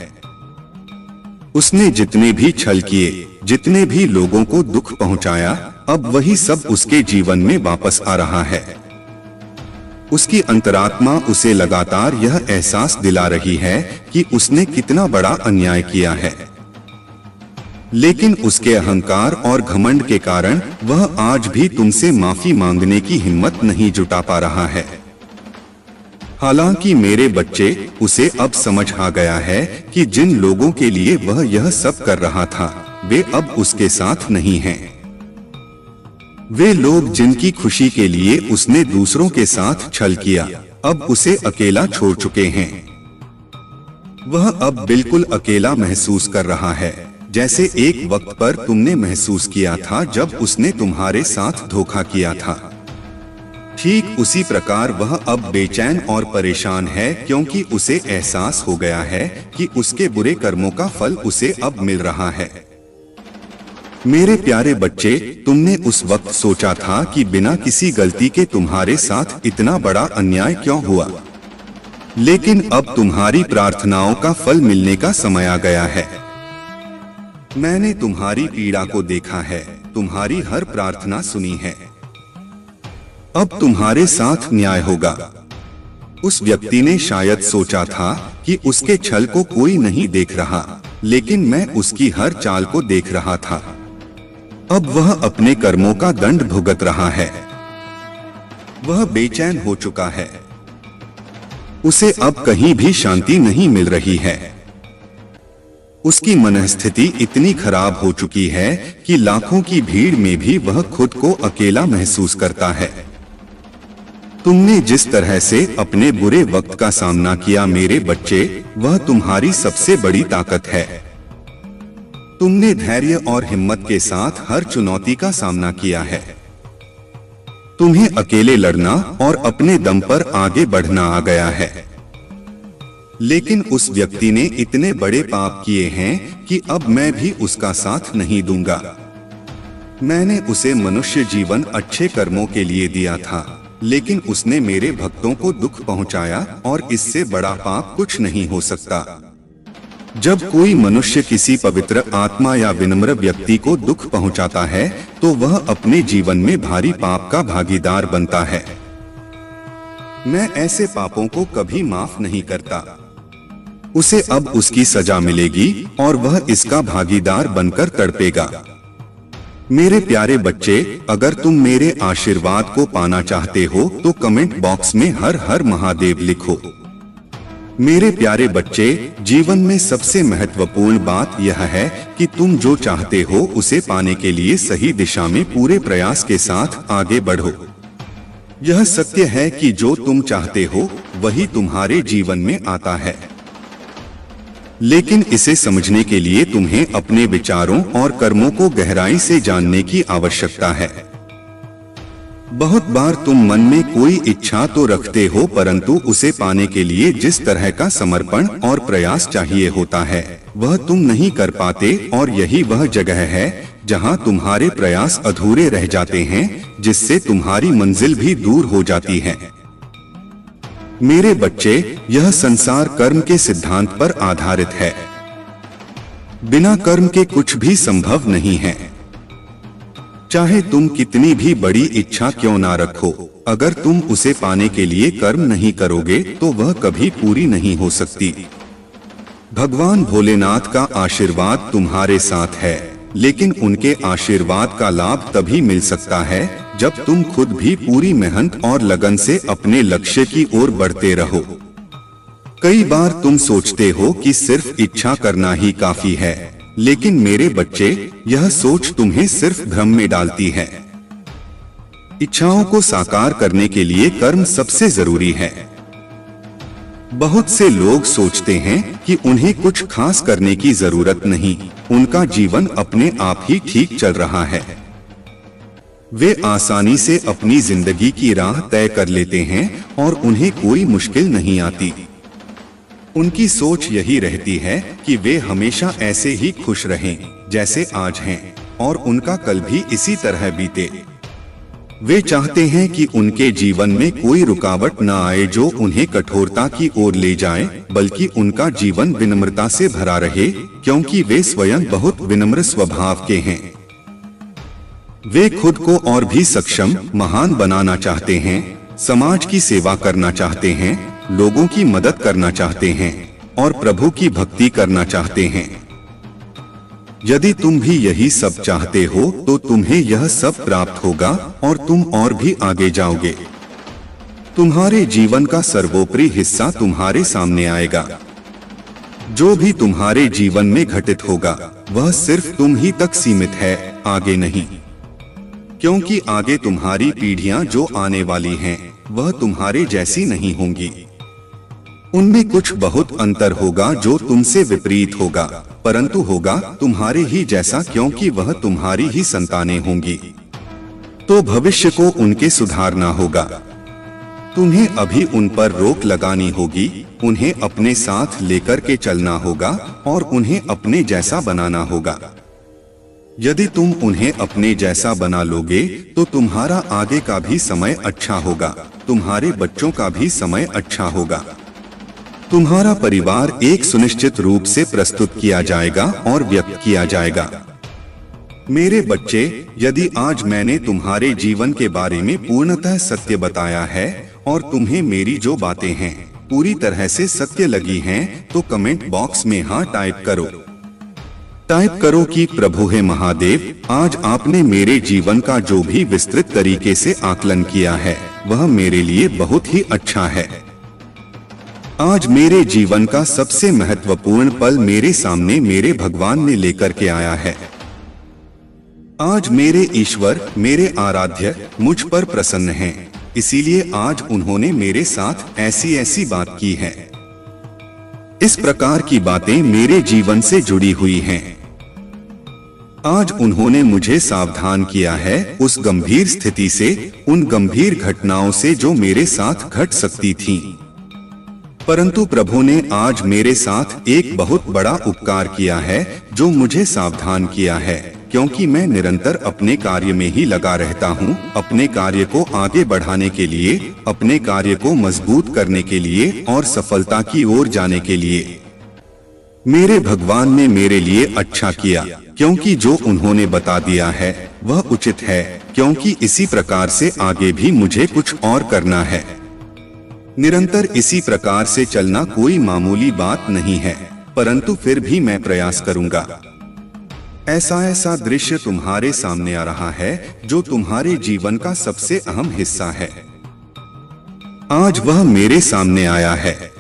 उसने जितने भी छल किए, जितने भी लोगों को दुख पहुंचाया, अब वही सब उसके जीवन में वापस आ रहा है। उसकी अंतरात्मा उसे लगातार यह एहसास दिला रही है कि उसने कितना बड़ा अन्याय किया है। लेकिन उसके अहंकार और घमंड के कारण वह आज भी तुमसे माफी मांगने की हिम्मत नहीं जुटा पा रहा है। हालांकि मेरे बच्चे, उसे अब समझ आ गया है कि जिन लोगों के लिए वह यह सब कर रहा था, वे अब उसके साथ नहीं हैं। वे लोग जिनकी खुशी के लिए उसने दूसरों के साथ छल किया, अब उसे अकेला छोड़ चुके हैं। वह अब बिल्कुल अकेला महसूस कर रहा है, जैसे एक वक्त पर तुमने महसूस किया था जब उसने तुम्हारे साथ धोखा किया था। ठीक उसी प्रकार वह अब बेचैन और परेशान है, क्योंकि उसे एहसास हो गया है कि उसके बुरे कर्मों का फल उसे अब मिल रहा है। मेरे प्यारे बच्चे, तुमने उस वक्त सोचा था कि बिना किसी गलती के तुम्हारे साथ इतना बड़ा अन्याय क्यों हुआ, लेकिन अब तुम्हारी प्रार्थनाओं का फल मिलने का समय आ गया है। मैंने तुम्हारी पीड़ा को देखा है, तुम्हारी हर प्रार्थना सुनी है। अब तुम्हारे साथ न्याय होगा। उस व्यक्ति ने शायद सोचा था कि उसके छल को कोई नहीं देख रहा, लेकिन मैं उसकी हर चाल को देख रहा था। अब वह अपने कर्मों का दंड भुगत रहा है। वह बेचैन हो चुका है। उसे अब कहीं भी शांति नहीं मिल रही है। उसकी मनस्थिति इतनी खराब हो चुकी है कि लाखों की भीड़ में भी वह खुद को अकेला महसूस करता है। तुमने जिस तरह से अपने बुरे वक्त का सामना किया मेरे बच्चे, वह तुम्हारी सबसे बड़ी ताकत है। तुमने धैर्य और हिम्मत के साथ हर चुनौती का सामना किया है। तुम्हें अकेले लड़ना और अपने दम पर आगे बढ़ना आ गया है। लेकिन उस व्यक्ति ने इतने बड़े पाप किए हैं कि अब मैं भी उसका साथ नहीं दूंगा। मैंने उसे मनुष्य जीवन अच्छे कर्मों के लिए दिया था, लेकिन उसने मेरे भक्तों को दुख पहुंचाया और इससे बड़ा पाप कुछ नहीं हो सकता। जब कोई मनुष्य किसी पवित्र आत्मा या विनम्र व्यक्ति को दुख पहुंचाता है तो वह अपने जीवन में भारी पाप का भागीदार बनता है। मैं ऐसे पापों को कभी माफ नहीं करता। उसे अब उसकी सजा मिलेगी और वह इसका भागीदार बनकर तड़पेगा। मेरे प्यारे बच्चे, अगर तुम मेरे आशीर्वाद को पाना चाहते हो तो कमेंट बॉक्स में हर हर महादेव लिखो। मेरे प्यारे बच्चे, जीवन में सबसे महत्वपूर्ण बात यह है कि तुम जो चाहते हो उसे पाने के लिए सही दिशा में पूरे प्रयास के साथ आगे बढ़ो। यह सत्य है कि जो तुम चाहते हो वही तुम्हारे जीवन में आता है, लेकिन इसे समझने के लिए तुम्हें अपने विचारों और कर्मों को गहराई से जानने की आवश्यकता है। बहुत बार तुम मन में कोई इच्छा तो रखते हो, परंतु उसे पाने के लिए जिस तरह का समर्पण और प्रयास चाहिए होता है वह तुम नहीं कर पाते, और यही वह जगह है जहां तुम्हारे प्रयास अधूरे रह जाते हैं, जिससे तुम्हारी मंजिल भी दूर हो जाती है। मेरे बच्चे, यह संसार कर्म के सिद्धांत पर आधारित है। बिना कर्म के कुछ भी संभव नहीं है। चाहे तुम कितनी भी बड़ी इच्छा क्यों ना रखो, अगर तुम उसे पाने के लिए कर्म नहीं करोगे तो वह कभी पूरी नहीं हो सकती। भगवान भोलेनाथ का आशीर्वाद तुम्हारे साथ है, लेकिन उनके आशीर्वाद का लाभ तभी मिल सकता है जब तुम खुद भी पूरी मेहनत और लगन से अपने लक्ष्य की ओर बढ़ते रहो। कई बार तुम सोचते हो कि सिर्फ इच्छा करना ही काफी है, लेकिन मेरे बच्चे, यह सोच तुम्हें सिर्फ भ्रम में डालती है। इच्छाओं को साकार करने के लिए कर्म सबसे जरूरी है। बहुत से लोग सोचते हैं कि उन्हें कुछ खास करने की जरूरत नहीं, उनका जीवन अपने आप ही ठीक चल रहा है। वे आसानी से अपनी जिंदगी की राह तय कर लेते हैं और उन्हें कोई मुश्किल नहीं आती। उनकी सोच यही रहती है कि वे हमेशा ऐसे ही खुश रहें जैसे आज हैं, और उनका कल भी इसी तरह बीते। वे चाहते हैं कि उनके जीवन में कोई रुकावट न आए जो उन्हें कठोरता की ओर ले जाए, बल्कि उनका जीवन विनम्रता से भरा रहे, क्योंकि वे स्वयं बहुत विनम्र स्वभाव के हैं। वे खुद को और भी सक्षम, महान बनाना चाहते हैं, समाज की सेवा करना चाहते हैं, लोगों की मदद करना चाहते हैं और प्रभु की भक्ति करना चाहते हैं। यदि तुम भी यही सब चाहते हो तो तुम्हें यह सब प्राप्त होगा और तुम और भी आगे जाओगे। तुम्हारे जीवन का सर्वोपरि हिस्सा तुम्हारे सामने आएगा। जो भी तुम्हारे जीवन में घटित होगा वह सिर्फ तुम ही तक सीमित है, आगे नहीं। क्योंकि आगे तुम्हारी पीढ़ियां जो आने वाली हैं वह तुम्हारे जैसी नहीं होंगी। उनमें कुछ बहुत अंतर होगा जो तुमसे विपरीत होगा, परंतु होगा तुम्हारे ही जैसा, क्योंकि वह तुम्हारी ही संतानें होंगी। तो भविष्य को उनके सुधारना होगा। तुम्हें अभी उन पर रोक लगानी होगी, उन्हें अपने साथ लेकर के चलना होगा और उन्हें अपने जैसा बनाना होगा। यदि तुम उन्हें अपने जैसा बना लोगे तो तुम्हारा आगे का भी समय अच्छा होगा, तुम्हारे बच्चों का भी समय अच्छा होगा। तुम्हारा परिवार एक सुनिश्चित रूप से प्रस्तुत किया जाएगा और व्यक्त किया जाएगा। मेरे बच्चे, यदि आज मैंने तुम्हारे जीवन के बारे में पूर्णतः सत्य बताया है और तुम्हें मेरी जो बातें हैं पूरी तरह से सत्य लगी हैं, तो कमेंट बॉक्स में हाँ टाइप करो। टाइप करो कि प्रभु हे महादेव, आज आपने मेरे जीवन का जो भी विस्तृत तरीके से आकलन किया है वह मेरे लिए बहुत ही अच्छा है। आज मेरे जीवन का सबसे महत्वपूर्ण पल मेरे सामने मेरे भगवान ने लेकर के आया है। आज मेरे ईश्वर, मेरे आराध्य मुझ पर प्रसन्न हैं, इसीलिए आज उन्होंने मेरे साथ ऐसी ऐसी बात की है। इस प्रकार की बातें मेरे जीवन से जुड़ी हुई हैं। आज उन्होंने मुझे सावधान किया है उस गंभीर स्थिति से, उन गंभीर घटनाओं से जो मेरे साथ घट सकती थीं। परंतु प्रभु ने आज मेरे साथ एक बहुत बड़ा उपकार किया है, जो मुझे सावधान किया है, क्योंकि मैं निरंतर अपने कार्य में ही लगा रहता हूँ, अपने कार्य को आगे बढ़ाने के लिए, अपने कार्य को मजबूत करने के लिए और सफलता की ओर जाने के लिए। मेरे भगवान ने मेरे लिए अच्छा किया, क्योंकि जो उन्होंने बता दिया है वह उचित है, क्योंकि इसी प्रकार से आगे भी मुझे कुछ और करना है। निरंतर इसी प्रकार से चलना कोई मामूली बात नहीं है, परंतु फिर भी मैं प्रयास करूंगा। ऐसा ऐसा दृश्य तुम्हारे सामने आ रहा है जो तुम्हारे जीवन का सबसे अहम हिस्सा है। आज वह मेरे सामने आया है।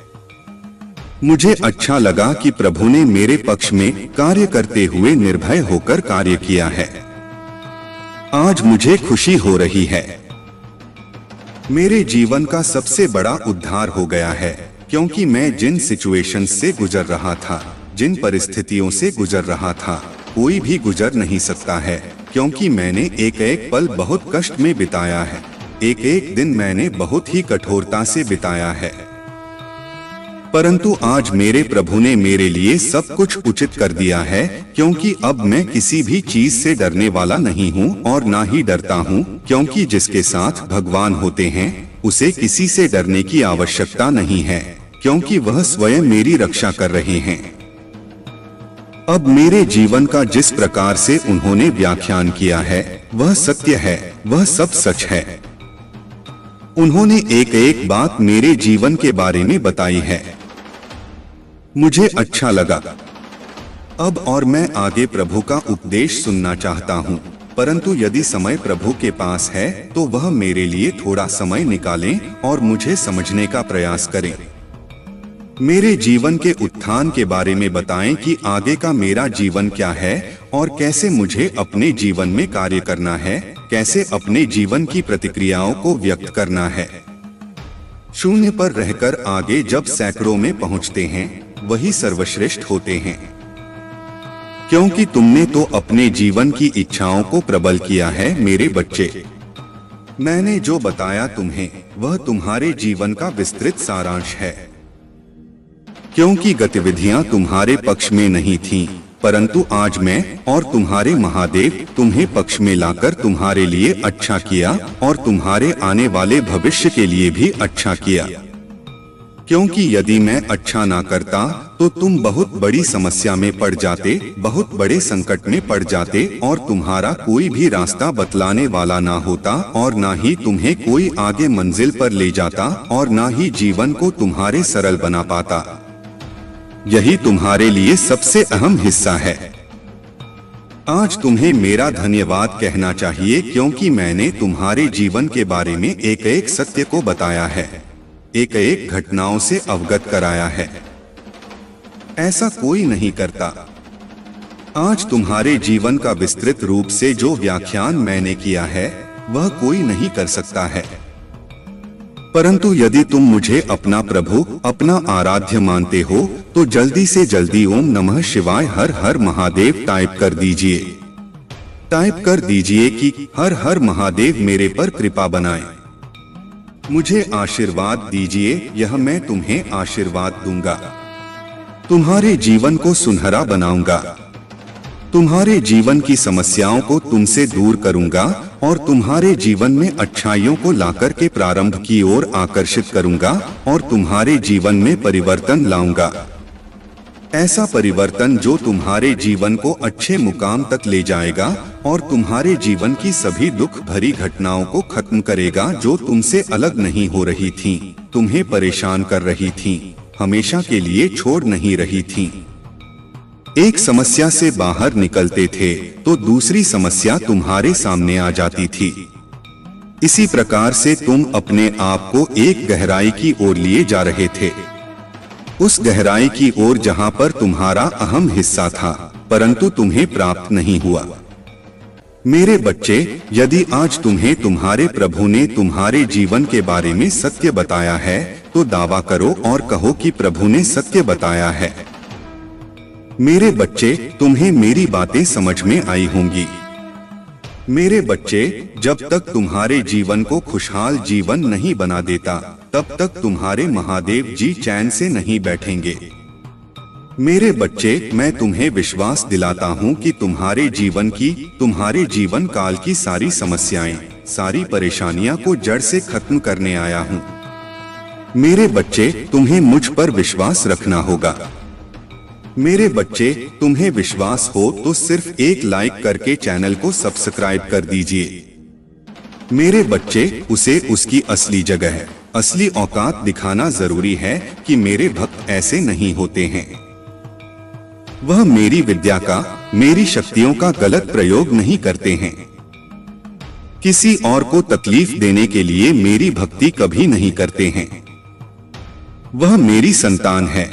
मुझे अच्छा लगा कि प्रभु ने मेरे पक्ष में कार्य करते हुए निर्भय होकर कार्य किया है। आज मुझे खुशी हो रही है। मेरे जीवन का सबसे बड़ा उद्धार हो गया है, क्योंकि मैं जिन सिचुएशंस से गुजर रहा था, जिन परिस्थितियों से गुजर रहा था, कोई भी गुजर नहीं सकता है, क्योंकि मैंने एक एक पल बहुत कष्ट में बिताया है। एक एक दिन मैंने बहुत ही कठोरता से बिताया है। परंतु आज मेरे प्रभु ने मेरे लिए सब कुछ उचित कर दिया है, क्योंकि अब मैं किसी भी चीज से डरने वाला नहीं हूँ और ना ही डरता हूँ, क्योंकि जिसके साथ भगवान होते हैं उसे किसी से डरने की आवश्यकता नहीं है, क्योंकि वह स्वयं मेरी रक्षा कर रहे हैं। अब मेरे जीवन का जिस प्रकार से उन्होंने व्याख्यान किया है वह सत्य है, वह सब सच है। उन्होंने एक एक बात मेरे जीवन के बारे में बताई है। मुझे अच्छा लगा। अब और मैं आगे प्रभु का उपदेश सुनना चाहता हूँ, परंतु यदि समय प्रभु के पास है तो वह मेरे लिए थोड़ा समय निकालें और मुझे समझने का प्रयास करें। मेरे जीवन के उत्थान के बारे में बताएं कि आगे का मेरा जीवन क्या है और कैसे मुझे अपने जीवन में कार्य करना है, कैसे अपने जीवन की प्रतिक्रियाओं को व्यक्त करना है। शून्य पर रहकर आगे जब सैकड़ों में पहुंचते हैं वही सर्वश्रेष्ठ होते हैं, क्योंकि तुमने तो अपने जीवन की इच्छाओं को प्रबल किया है मेरे बच्चे। मैंने जो बताया तुम्हें वह तुम्हारे जीवन का विस्तृत सारांश है, क्योंकि गतिविधियां तुम्हारे पक्ष में नहीं थीं, परंतु आज मैं और तुम्हारे महादेव तुम्हें पक्ष में लाकर तुम्हारे लिए अच्छा किया और तुम्हारे आने वाले भविष्य के लिए भी अच्छा किया। क्योंकि यदि मैं अच्छा ना करता तो तुम बहुत बड़ी समस्या में पड़ जाते, बहुत बड़े संकट में पड़ जाते और तुम्हारा कोई भी रास्ता बतलाने वाला ना होता और ना ही तुम्हें कोई आगे मंजिल पर ले जाता और ना ही जीवन को तुम्हारे सरल बना पाता। यही तुम्हारे लिए सबसे अहम हिस्सा है। आज तुम्हें मेरा धन्यवाद कहना चाहिए, क्योंकि मैंने तुम्हारे जीवन के बारे में एक एक सत्य को बताया है, एक एक घटनाओं से अवगत कराया है। ऐसा कोई नहीं करता। आज तुम्हारे जीवन का विस्तृत रूप से जो व्याख्यान मैंने किया है वह कोई नहीं कर सकता है। परंतु यदि तुम मुझे अपना प्रभु, अपना आराध्य मानते हो तो जल्दी से जल्दी ओम नमः शिवाय हर हर महादेव टाइप कर दीजिए। टाइप कर दीजिए कि हर हर महादेव मेरे पर कृपा बनाए, मुझे आशीर्वाद दीजिए, यह मैं तुम्हें आशीर्वाद दूंगा। तुम्हारे जीवन को सुनहरा बनाऊंगा, तुम्हारे जीवन की समस्याओं को तुमसे दूर करूंगा और तुम्हारे जीवन में अच्छाइयों को लाकर के प्रारंभ की ओर आकर्षित करूंगा और तुम्हारे जीवन में परिवर्तन लाऊंगा। ऐसा परिवर्तन जो तुम्हारे जीवन को अच्छे मुकाम तक ले जाएगा और तुम्हारे जीवन की सभी दुख भरी घटनाओं को खत्म करेगा जो तुमसे अलग नहीं हो रही थीं, तुम्हें परेशान कर रही थीं, हमेशा के लिए छोड़ नहीं रही थीं। एक समस्या से बाहर निकलते थे तो दूसरी समस्या तुम्हारे सामने आ जाती थी। इसी प्रकार से तुम अपने आप को एक गहराई की ओर लिए जा रहे थे, उस गहराई की ओर जहां पर तुम्हारा अहम हिस्सा था, परंतु तुम्हें प्राप्त नहीं हुआ। मेरे बच्चे, यदि आज तुम्हें तुम्हारे प्रभु ने तुम्हारे जीवन के बारे में सत्य बताया है तो दावा करो और कहो कि प्रभु ने सत्य बताया है। मेरे बच्चे, तुम्हें मेरी बातें समझ में आई होंगी। मेरे बच्चे, जब तक तुम्हारे जीवन को खुशहाल जीवन नहीं बना देता तब तक तुम्हारे महादेव जी चैन से नहीं बैठेंगे। मेरे बच्चे, मैं तुम्हें विश्वास दिलाता हूँ कि तुम्हारे जीवन काल की सारी समस्याएं, सारी परेशानियां को जड़ से खत्म करने आया हूँ। मेरे बच्चे, तुम्हें मुझ पर विश्वास रखना होगा। मेरे बच्चे, तुम्हें विश्वास हो तो सिर्फ एक लाइक करके चैनल को सब्सक्राइब कर दीजिए। मेरे बच्चे, उसे उसकी असली जगह, असली औकात दिखाना जरूरी है कि मेरे भक्त ऐसे नहीं होते हैं। वह मेरी विद्या का, मेरी शक्तियों का गलत प्रयोग नहीं करते हैं। किसी और को तकलीफ देने के लिए मेरी भक्ति कभी नहीं करते हैं। वह मेरी संतान है।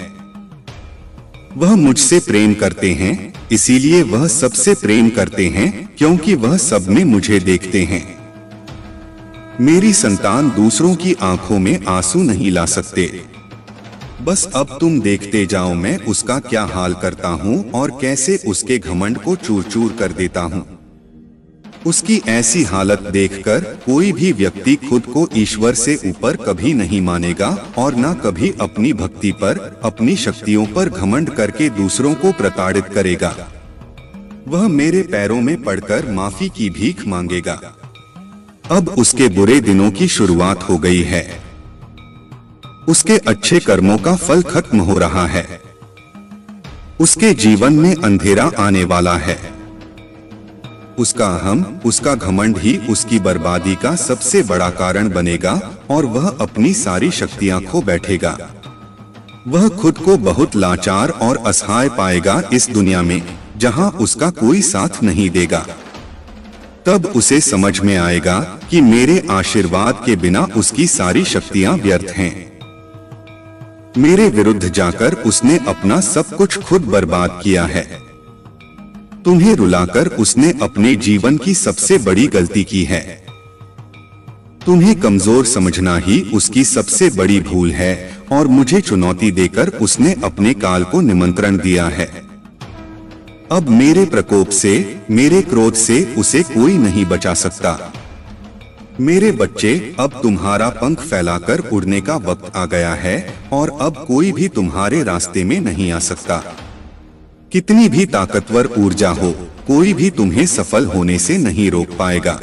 वह मुझसे प्रेम करते हैं, इसीलिए वह सबसे प्रेम करते हैं क्योंकि वह सब में मुझे देखते हैं। मेरी संतान दूसरों की आंखों में आंसू नहीं ला सकते। बस अब तुम देखते जाओ मैं उसका क्या हाल करता हूँ और कैसे उसके घमंड को चूर चूर कर देता हूँ। उसकी ऐसी हालत देखकर कोई भी व्यक्ति खुद को ईश्वर से ऊपर कभी नहीं मानेगा और न कभी अपनी भक्ति पर, अपनी शक्तियों पर घमंड करके दूसरों को प्रताड़ित करेगा। वह मेरे पैरों में पड़कर माफी की भीख मांगेगा। अब उसके बुरे दिनों की शुरुआत हो गई है। उसके अच्छे कर्मों का फल खत्म हो रहा है। उसके जीवन में अंधेरा आने वाला है। उसका अहम, उसका घमंड ही उसकी बर्बादी का सबसे बड़ा कारण बनेगा और वह अपनी सारी शक्तियां खो बैठेगा। वह खुद को बहुत लाचार और असहाय पाएगा इस दुनिया में जहां उसका कोई साथ नहीं देगा। तब उसे समझ में आएगा कि मेरे आशीर्वाद के बिना उसकी सारी शक्तियां व्यर्थ हैं। मेरे विरुद्ध जाकर उसने अपना सब कुछ खुद बर्बाद किया है। तुम्हें रुलाकर उसने अपने जीवन की सबसे बड़ी गलती की है। तुम्हें कमजोर समझना ही उसकी सबसे बड़ी भूल है और मुझे चुनौती देकर उसने अपने काल को निमंत्रण दिया है। अब मेरे प्रकोप से, मेरे क्रोध से उसे कोई नहीं बचा सकता। मेरे बच्चे, अब तुम्हारा पंख फैलाकर उड़ने का वक्त आ गया है और अब कोई भी तुम्हारे रास्ते में नहीं आ सकता। कितनी भी ताकतवर ऊर्जा हो, कोई भी तुम्हें सफल होने से नहीं रोक पाएगा।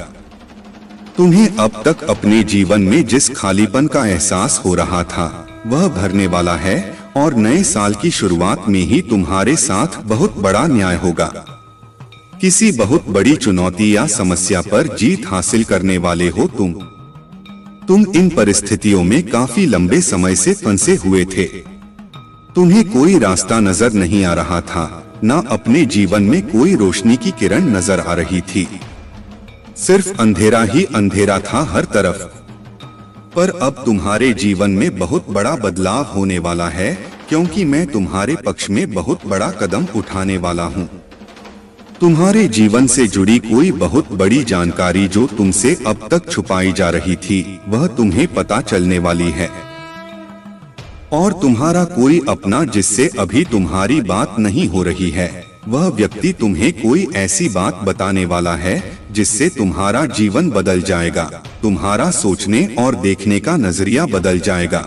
तुम्हें अब तक अपने जीवन में जिस खालीपन का एहसास हो रहा था वह भरने वाला है और नए साल की शुरुआत में ही तुम्हारे साथ बहुत बड़ा न्याय होगा। किसी बहुत बड़ी चुनौती या समस्या पर जीत हासिल करने वाले हो तुम इन परिस्थितियों में काफी लंबे समय से फंसे हुए थे। तुम्हें कोई रास्ता नजर नहीं आ रहा था, न अपने जीवन में कोई रोशनी की किरण नजर आ रही थी। सिर्फ अंधेरा ही अंधेरा था हर तरफ। पर अब तुम्हारे जीवन में बहुत बड़ा बदलाव होने वाला है क्योंकि मैं तुम्हारे पक्ष में बहुत बड़ा कदम उठाने वाला हूँ। तुम्हारे जीवन से जुड़ी कोई बहुत बड़ी जानकारी जो तुमसे अब तक छुपाई जा रही थी वह तुम्हें पता चलने वाली है। और तुम्हारा कोई अपना जिससे अभी तुम्हारी बात नहीं हो रही है, वह व्यक्ति तुम्हें कोई ऐसी बात बताने वाला है जिससे तुम्हारा जीवन बदल जाएगा। तुम्हारा सोचने और देखने का नजरिया बदल जाएगा।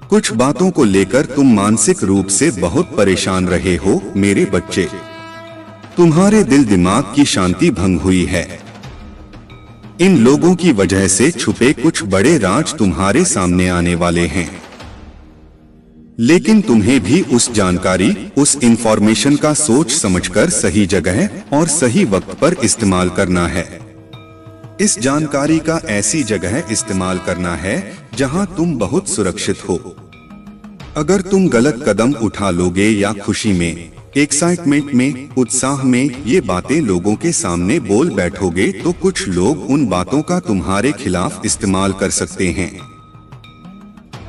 कुछ बातों को लेकर तुम मानसिक रूप से बहुत परेशान रहे हो मेरे बच्चे। तुम्हारे दिल दिमाग की शांति भंग हुई है। इन लोगों की वजह से छुपे कुछ बड़े राज तुम्हारे सामने आने वाले हैं। लेकिन तुम्हें भी उस जानकारी, उस इंफॉर्मेशन का सोच समझकर सही जगह और सही वक्त पर इस्तेमाल करना है। इस जानकारी का ऐसी जगह इस्तेमाल करना है जहां तुम बहुत सुरक्षित हो। अगर तुम गलत कदम उठा लोगे या खुशी में, एक्साइटमेंट में, उत्साह में ये बातें लोगों के सामने बोल बैठोगे तो कुछ लोग उन बातों का तुम्हारे खिलाफ इस्तेमाल कर सकते हैं।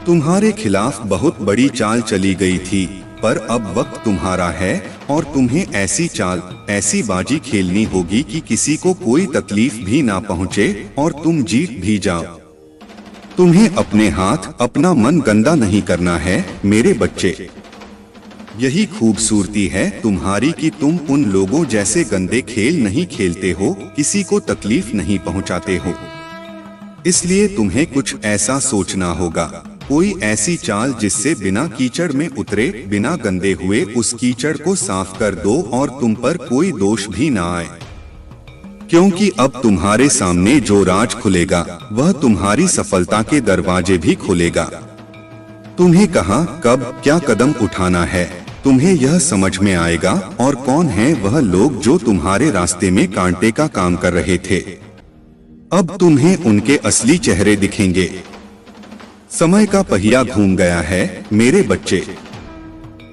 तुम्हारे खिलाफ बहुत बड़ी चाल चली गई थी, पर अब वक्त तुम्हारा है और तुम्हें ऐसी चाल, ऐसी बाजी खेलनी होगी कि किसी को कोई तकलीफ भी ना पहुंचे और तुम जीत भी जाओ। तुम्हें अपने हाथ, अपना मन गंदा नहीं करना है मेरे बच्चे। यही खूबसूरती है तुम्हारी कि तुम उन लोगों जैसे गंदे खेल नहीं खेलते हो, किसी को तकलीफ नहीं पहुंचाते हो। इसलिए तुम्हें कुछ ऐसा सोचना होगा, कोई ऐसी चाल जिससे बिना कीचड़ में उतरे, बिना गंदे हुए उस कीचड़ को साफ कर दो और तुम पर कोई दोष भी ना आए। क्योंकि अब तुम्हारे सामने जो राज खुलेगा वह तुम्हारी सफलता के दरवाजे भी खोलेगा। तुम्हें कहाँ, कब, क्या कदम उठाना है, तुम्हें यह समझ में आएगा। और कौन है वह लोग जो तुम्हारे रास्ते में कांटे का काम कर रहे थे, अब तुम्हें उनके असली चेहरे दिखेंगे। समय का पहिया घूम गया है मेरे बच्चे।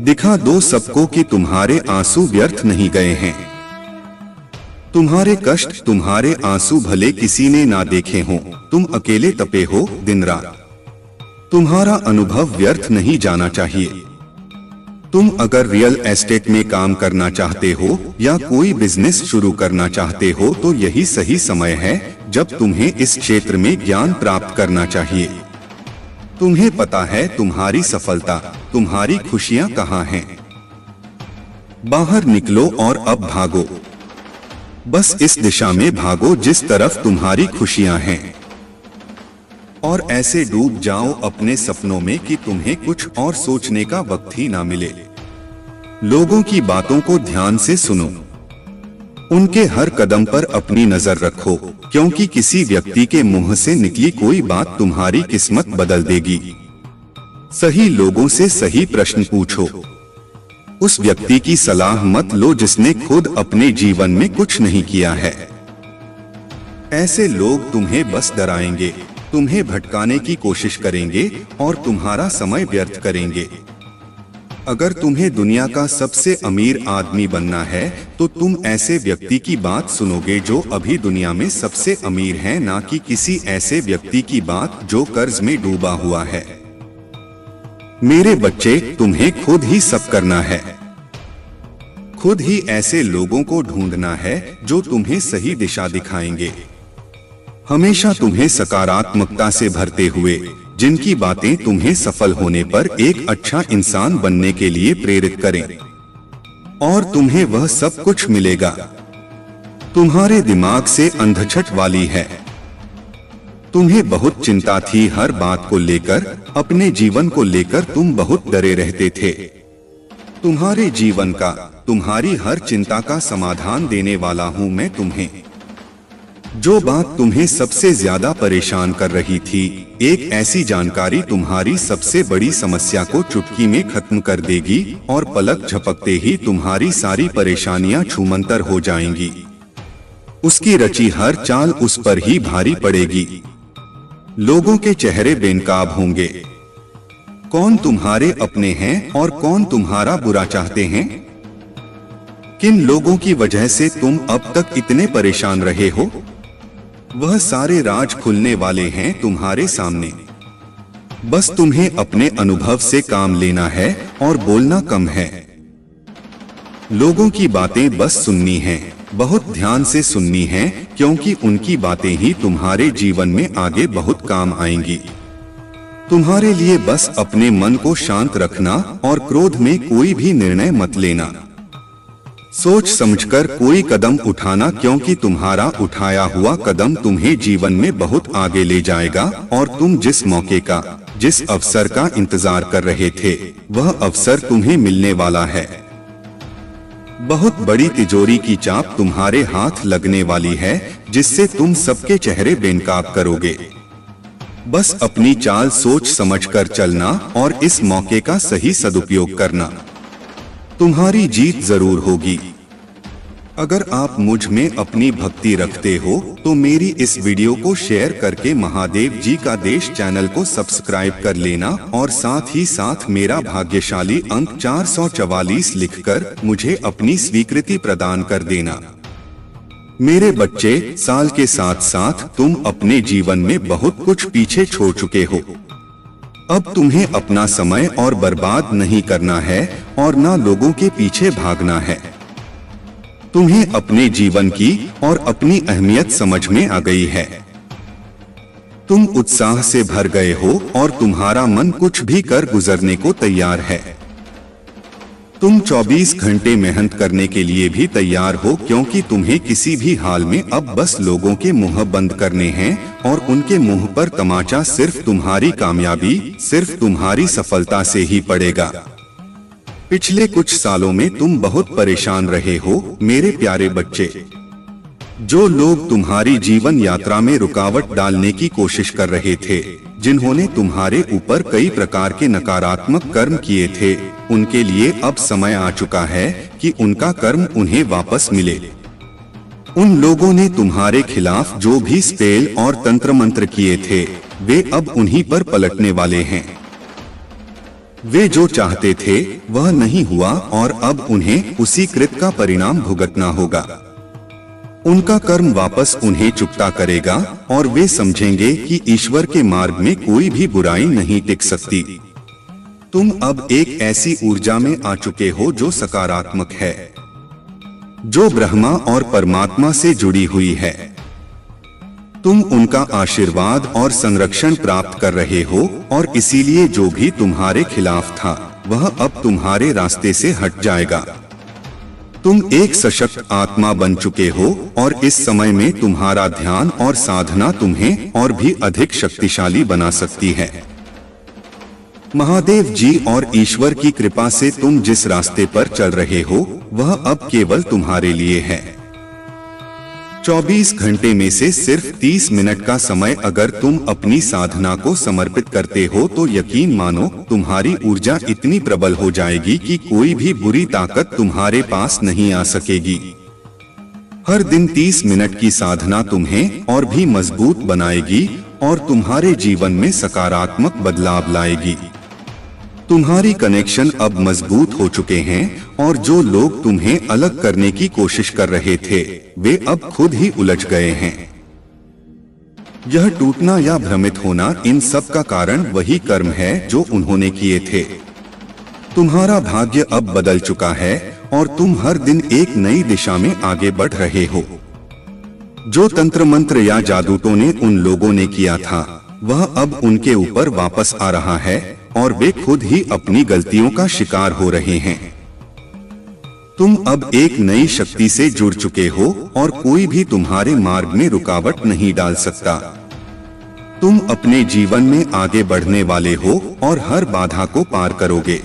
दिखा दो सबको कि तुम्हारे आंसू व्यर्थ नहीं गए हैं। तुम्हारे कष्ट, तुम्हारे आंसू भले किसी ने ना देखे हों, तुम अकेले तपे हो दिन रात। तुम्हारा अनुभव व्यर्थ नहीं जाना चाहिए। तुम अगर रियल एस्टेट में काम करना चाहते हो या कोई बिजनेस शुरू करना चाहते हो तो यही सही समय है जब तुम्हें इस क्षेत्र में ज्ञान प्राप्त करना चाहिए। तुम्हें पता है तुम्हारी सफलता, तुम्हारी खुशियां कहाँ हैं। बाहर निकलो और अब भागो, बस इस दिशा में भागो जिस तरफ तुम्हारी खुशियां हैं। और ऐसे डूब जाओ अपने सपनों में कि तुम्हें कुछ और सोचने का वक्त ही ना मिले। लोगों की बातों को ध्यान से सुनो, उनके हर कदम पर अपनी नजर रखो, क्योंकि किसी व्यक्ति के मुंह से निकली कोई बात तुम्हारी किस्मत बदल देगी। सही लोगों से सही प्रश्न पूछो, उस व्यक्ति की सलाह मत लो जिसने खुद अपने जीवन में कुछ नहीं किया है। ऐसे लोग तुम्हें बस डराएंगे, तुम्हें भटकाने की कोशिश करेंगे और तुम्हारा समय व्यर्थ करेंगे। अगर तुम्हें दुनिया का सबसे अमीर आदमी बनना है तो तुम ऐसे व्यक्ति की बात सुनोगे जो अभी दुनिया में सबसे अमीर है, ना कि किसी ऐसे व्यक्ति की बात जो कर्ज में डूबा हुआ है। मेरे बच्चे, तुम्हें खुद ही सब करना है। खुद ही ऐसे लोगों को ढूंढना है जो तुम्हें सही दिशा दिखाएंगे, हमेशा तुम्हें सकारात्मकता से भरते हुए, जिनकी बातें तुम्हें सफल होने पर एक अच्छा इंसान बनने के लिए प्रेरित करें। और तुम्हें वह सब कुछ मिलेगा। तुम्हारे दिमाग से अंधछट वाली है। तुम्हें बहुत चिंता थी हर बात को लेकर, अपने जीवन को लेकर तुम बहुत डरे रहते थे। तुम्हारे जीवन का, तुम्हारी हर चिंता का समाधान देने वाला हूं मैं तुम्हें। जो बात तुम्हें सबसे ज्यादा परेशान कर रही थी, एक ऐसी जानकारी तुम्हारी सबसे बड़ी समस्या को चुटकी में खत्म कर देगी और पलक झपकते ही तुम्हारी सारी परेशानियां छूमंतर हो जाएंगी। उसकी रची हर चाल उस पर ही भारी पड़ेगी। लोगों के चेहरे बेनकाब होंगे। कौन तुम्हारे अपने हैं और कौन तुम्हारा बुरा चाहते हैं। किन लोगों की वजह से तुम अब तक इतने परेशान रहे हो, वह सारे राज खुलने वाले हैं तुम्हारे सामने। बस तुम्हें अपने अनुभव से काम लेना है और बोलना कम है। लोगों की बातें बस सुननी है, बहुत ध्यान से सुननी है, क्योंकि उनकी बातें ही तुम्हारे जीवन में आगे बहुत काम आएंगी। तुम्हारे लिए बस अपने मन को शांत रखना और क्रोध में कोई भी निर्णय मत लेना। सोच समझकर कोई कदम उठाना, क्योंकि तुम्हारा उठाया हुआ कदम तुम्हें जीवन में बहुत आगे ले जाएगा और तुम जिस मौके का, जिस अवसर का इंतजार कर रहे थे, वह अवसर तुम्हें मिलने वाला है। बहुत बड़ी तिजोरी की चाप तुम्हारे हाथ लगने वाली है, जिससे तुम सबके चेहरे बेनकाब करोगे। बस अपनी चाल सोच समझकर चलना और इस मौके का सही सदुपयोग करना। तुम्हारी जीत जरूर होगी। अगर आप मुझ में अपनी भक्ति रखते हो तो मेरी इस वीडियो को शेयर करके महादेव जी का देश चैनल को सब्सक्राइब कर लेना और साथ ही साथ मेरा भाग्यशाली अंक 444 लिखकर मुझे अपनी स्वीकृति प्रदान कर देना। मेरे बच्चे, साल के साथ साथ तुम अपने जीवन में बहुत कुछ पीछे छोड़ चुके हो। अब तुम्हें अपना समय और बर्बाद नहीं करना है और ना लोगों के पीछे भागना है। तुम्हें अपने जीवन की और अपनी अहमियत समझ में आ गई है। तुम उत्साह से भर गए हो और तुम्हारा मन कुछ भी कर गुजरने को तैयार है। तुम 24 घंटे मेहनत करने के लिए भी तैयार हो, क्योंकि तुम्हें किसी भी हाल में अब बस लोगों के मुंह बंद करने हैं और उनके मुंह पर तमाचा सिर्फ तुम्हारी कामयाबी, सिर्फ तुम्हारी सफलता से ही पड़ेगा। पिछले कुछ सालों में तुम बहुत परेशान रहे हो मेरे प्यारे बच्चे। जो लोग तुम्हारी जीवन यात्रा में रुकावट डालने की कोशिश कर रहे थे, जिन्होंने तुम्हारे ऊपर कई प्रकार के नकारात्मक कर्म किए थे, उनके लिए अब समय आ चुका है कि उनका कर्म उन्हें वापस मिले। उन लोगों ने तुम्हारे खिलाफ जो भी स्पेल और तंत्र मंत्र किए थे, वे अब उन्हीं पर पलटने वाले हैं। वे जो चाहते थे वह नहीं हुआ और अब उन्हें उसी कृत्य का परिणाम भुगतना होगा। उनका कर्म वापस उन्हें चुकता करेगा और वे समझेंगे कि ईश्वर के मार्ग में कोई भी बुराई नहीं टिक सकती। तुम अब एक ऐसी ऊर्जा में आ चुके हो जो सकारात्मक है, जो ब्रह्मा और परमात्मा से जुड़ी हुई है। तुम उनका आशीर्वाद और संरक्षण प्राप्त कर रहे हो और इसीलिए जो भी तुम्हारे खिलाफ था वह अब तुम्हारे रास्ते से हट जाएगा। तुम एक सशक्त आत्मा बन चुके हो और इस समय में तुम्हारा ध्यान और साधना तुम्हें और भी अधिक शक्तिशाली बना सकती है। महादेव जी और ईश्वर की कृपा से तुम जिस रास्ते पर चल रहे हो वह अब केवल तुम्हारे लिए है। 24 घंटे में से सिर्फ 30 मिनट का समय अगर तुम अपनी साधना को समर्पित करते हो तो यकीन मानो तुम्हारी ऊर्जा इतनी प्रबल हो जाएगी कि कोई भी बुरी ताकत तुम्हारे पास नहीं आ सकेगी। हर दिन 30 मिनट की साधना तुम्हें और भी मजबूत बनाएगी और तुम्हारे जीवन में सकारात्मक बदलाव लाएगी। तुम्हारी कनेक्शन अब मजबूत हो चुके हैं और जो लोग तुम्हें अलग करने की कोशिश कर रहे थे वे अब खुद ही उलझ गए हैं। यह टूटना या भ्रमित होना, इन सब का कारण वही कर्म है जो उन्होंने किए थे। तुम्हारा भाग्य अब बदल चुका है और तुम हर दिन एक नई दिशा में आगे बढ़ रहे हो। जो तंत्र मंत्र या जादूटों ने उन लोगों ने किया था वह अब उनके ऊपर वापस आ रहा है और वे खुद ही अपनी गलतियों का शिकार हो रहे हैं। तुम अब एक नई शक्ति से जुड़ चुके हो और कोई भी तुम्हारे मार्ग में रुकावट नहीं डाल सकता। तुम अपने जीवन में आगे बढ़ने वाले हो और हर बाधा को पार करोगे।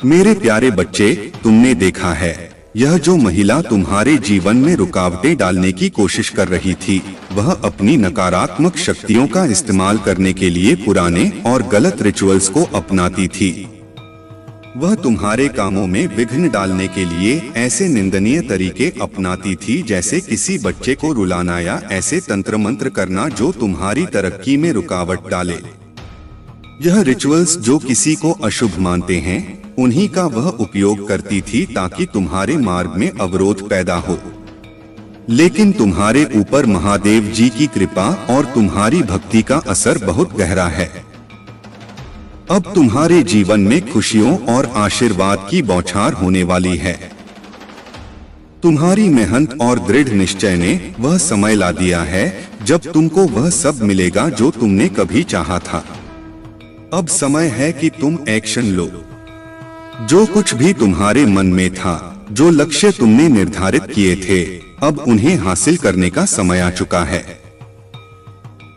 मेरे प्यारे बच्चे, तुमने देखा है यह जो महिला तुम्हारे जीवन में रुकावटें डालने की कोशिश कर रही थी वह अपनी नकारात्मक शक्तियों का इस्तेमाल करने के लिए पुराने और गलत रिचुअल्स को अपनाती थी। वह तुम्हारे कामों में विघ्न डालने के लिए ऐसे निंदनीय तरीके अपनाती थी जैसे किसी बच्चे को रुलाना या ऐसे तंत्र मंत्र करना जो तुम्हारी तरक्की में रुकावट डाले। यह रिचुअल्स जो किसी को अशुभ मानते हैं उन्हीं का वह उपयोग करती थी ताकि तुम्हारे मार्ग में अवरोध पैदा हो। लेकिन तुम्हारे ऊपर महादेव जी की कृपा और तुम्हारी भक्ति का असर बहुत गहरा है। अब तुम्हारे जीवन में खुशियों और आशीर्वाद की बौछार होने वाली है। तुम्हारी मेहनत और दृढ़ निश्चय ने वह समय ला दिया है जब तुमको वह सब मिलेगा जो तुमने कभी चाहा था। अब समय है कि तुम एक्शन लो। जो कुछ भी तुम्हारे मन में था, जो लक्ष्य तुमने निर्धारित किए थे, अब उन्हें हासिल करने का समय आ चुका है।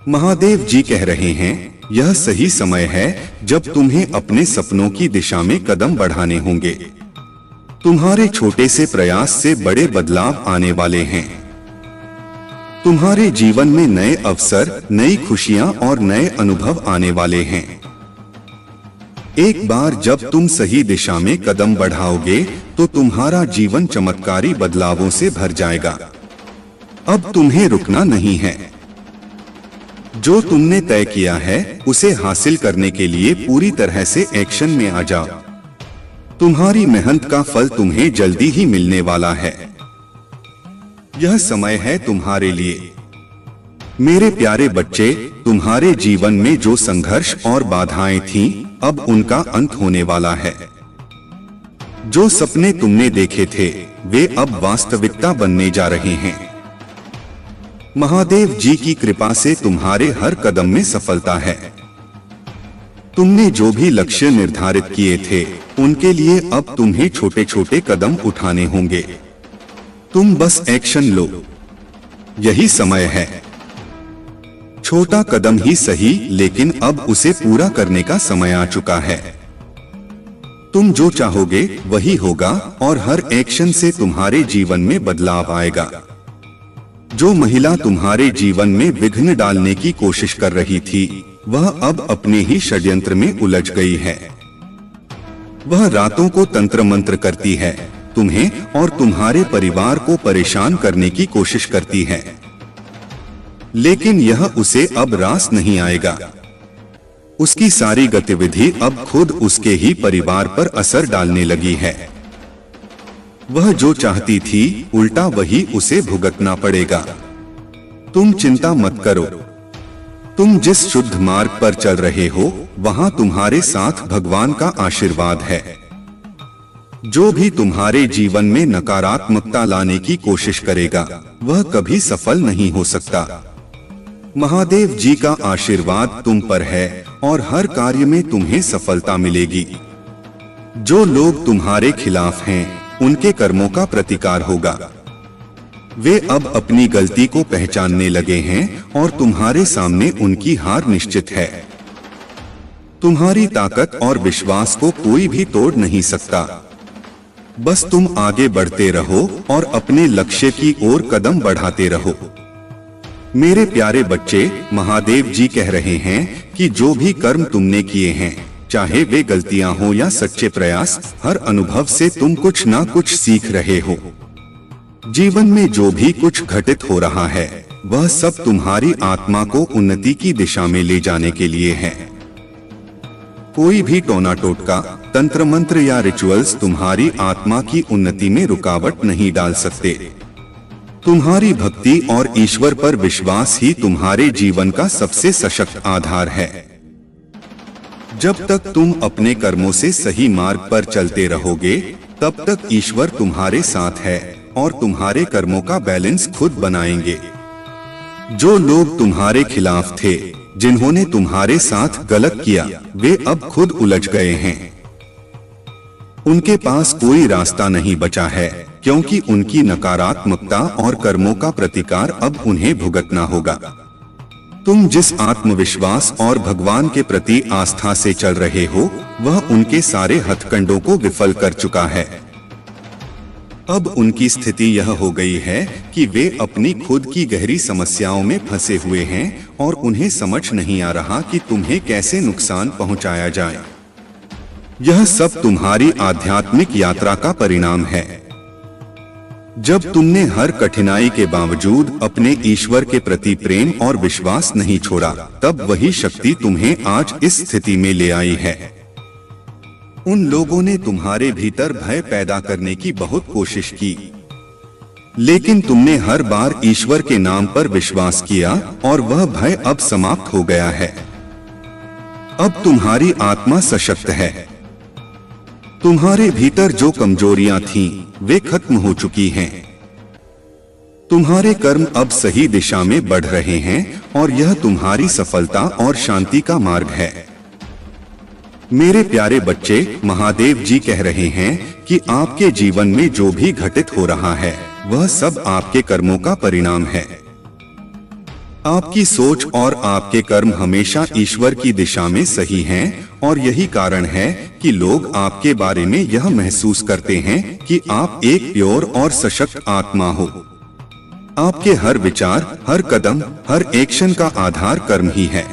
महादेव जी कह रहे हैं यह सही समय है जब तुम्हें अपने सपनों की दिशा में कदम बढ़ाने होंगे। तुम्हारे छोटे से प्रयास से बड़े बदलाव आने वाले हैं। तुम्हारे जीवन में नए अवसर, नई खुशियां और नए अनुभव आने वाले हैं। एक बार जब तुम सही दिशा में कदम बढ़ाओगे तो तुम्हारा जीवन चमत्कारी बदलावों से भर जाएगा। अब तुम्हें रुकना नहीं है। जो तुमने तय किया है उसे हासिल करने के लिए पूरी तरह से एक्शन में आ जाओ। तुम्हारी मेहनत का फल तुम्हें जल्दी ही मिलने वाला है। यह समय है तुम्हारे लिए। मेरे प्यारे बच्चे, तुम्हारे जीवन में जो संघर्ष और बाधाएं थीं, अब उनका अंत होने वाला है। जो सपने तुमने देखे थे, वे अब वास्तविकता बनने जा रहे हैं। महादेव जी की कृपा से तुम्हारे हर कदम में सफलता है। तुमने जो भी लक्ष्य निर्धारित किए थे, उनके लिए अब तुम्हें छोटे छोटे कदम उठाने होंगे। तुम बस एक्शन लो, यही समय है। छोटा कदम ही सही, लेकिन अब उसे पूरा करने का समय आ चुका है। तुम जो चाहोगे वही होगा और हर एक्शन से तुम्हारे जीवन में बदलाव आएगा। जो महिला तुम्हारे जीवन में विघ्न डालने की कोशिश कर रही थी, वह अब अपने ही षड्यंत्र में उलझ गई है। वह रातों को तंत्र मंत्र करती है, तुम्हें और तुम्हारे परिवार को परेशान करने की कोशिश करती है, लेकिन यह उसे अब रास नहीं आएगा। उसकी सारी गतिविधि अब खुद उसके ही परिवार पर असर डालने लगी है। वह जो चाहती थी, उल्टा वही उसे भुगतना पड़ेगा। तुम चिंता मत करो। तुम जिस शुद्ध मार्ग पर चल रहे हो, वहां तुम्हारे साथ भगवान का आशीर्वाद है। जो भी तुम्हारे जीवन में नकारात्मकता लाने की कोशिश करेगा, वह कभी सफल नहीं हो सकता। महादेव जी का आशीर्वाद तुम पर है और हर कार्य में तुम्हें सफलता मिलेगी। जो लोग तुम्हारे खिलाफ हैं, उनके कर्मों का प्रतिकार होगा। वे अब अपनी गलती को पहचानने लगे हैं और तुम्हारे सामने उनकी हार निश्चित है। तुम्हारी ताकत और विश्वास को कोई भी तोड़ नहीं सकता। बस तुम आगे बढ़ते रहो और अपने लक्ष्य की ओर कदम बढ़ाते रहो। मेरे प्यारे बच्चे, महादेव जी कह रहे हैं कि जो भी कर्म तुमने किए हैं, चाहे वे गलतियां हो या सच्चे प्रयास, हर अनुभव से तुम कुछ ना कुछ सीख रहे हो। जीवन में जो भी कुछ घटित हो रहा है, वह सब तुम्हारी आत्मा को उन्नति की दिशा में ले जाने के लिए है। कोई भी टोना टोटका, तंत्र मंत्र या रिचुअल्स तुम्हारी आत्मा की उन्नति में रुकावट नहीं डाल सकते। तुम्हारी भक्ति और ईश्वर पर विश्वास ही तुम्हारे जीवन का सबसे सशक्त आधार है। जब तक तुम अपने कर्मों से सही मार्ग पर चलते रहोगे, तब तक ईश्वर तुम्हारे साथ है और तुम्हारे कर्मों का बैलेंस खुद बनाएंगे। जो लोग तुम्हारे खिलाफ थे, जिन्होंने तुम्हारे साथ गलत किया, वे अब खुद उलझ गए हैं। उनके पास कोई रास्ता नहीं बचा है, क्योंकि उनकी नकारात्मकता और कर्मों का प्रतिकार अब उन्हें भुगतना होगा। तुम जिस आत्मविश्वास और भगवान के प्रति आस्था से चल रहे हो, वह उनके सारे हथकंडों को विफल कर चुका है। अब उनकी स्थिति यह हो गई है कि वे अपनी खुद की गहरी समस्याओं में फंसे हुए हैं और उन्हें समझ नहीं आ रहा कि तुम्हें कैसे नुकसान पहुंचाया जाए। यह सब तुम्हारी आध्यात्मिक यात्रा का परिणाम है। जब तुमने हर कठिनाई के बावजूद अपने ईश्वर के प्रति प्रेम और विश्वास नहीं छोड़ा, तब वही शक्ति तुम्हें आज इस स्थिति में ले आई है। उन लोगों ने तुम्हारे भीतर भय पैदा करने की बहुत कोशिश की, लेकिन तुमने हर बार ईश्वर के नाम पर विश्वास किया और वह भय अब समाप्त हो गया है। अब तुम्हारी आत्मा सशक्त है। तुम्हारे भीतर जो कमजोरियां थीं, वे खत्म हो चुकी हैं। तुम्हारे कर्म अब सही दिशा में बढ़ रहे हैं और यह तुम्हारी सफलता और शांति का मार्ग है। मेरे प्यारे बच्चे, महादेव जी कह रहे हैं कि आपके जीवन में जो भी घटित हो रहा है, वह सब आपके कर्मों का परिणाम है। आपकी सोच और आपके कर्म हमेशा ईश्वर की दिशा में सही हैं और यही कारण है कि लोग आपके बारे में यह महसूस करते हैं कि आप एक प्योर और सशक्त आत्मा हो। आपके हर विचार, हर कदम, हर एक्शन का आधार कर्म ही है।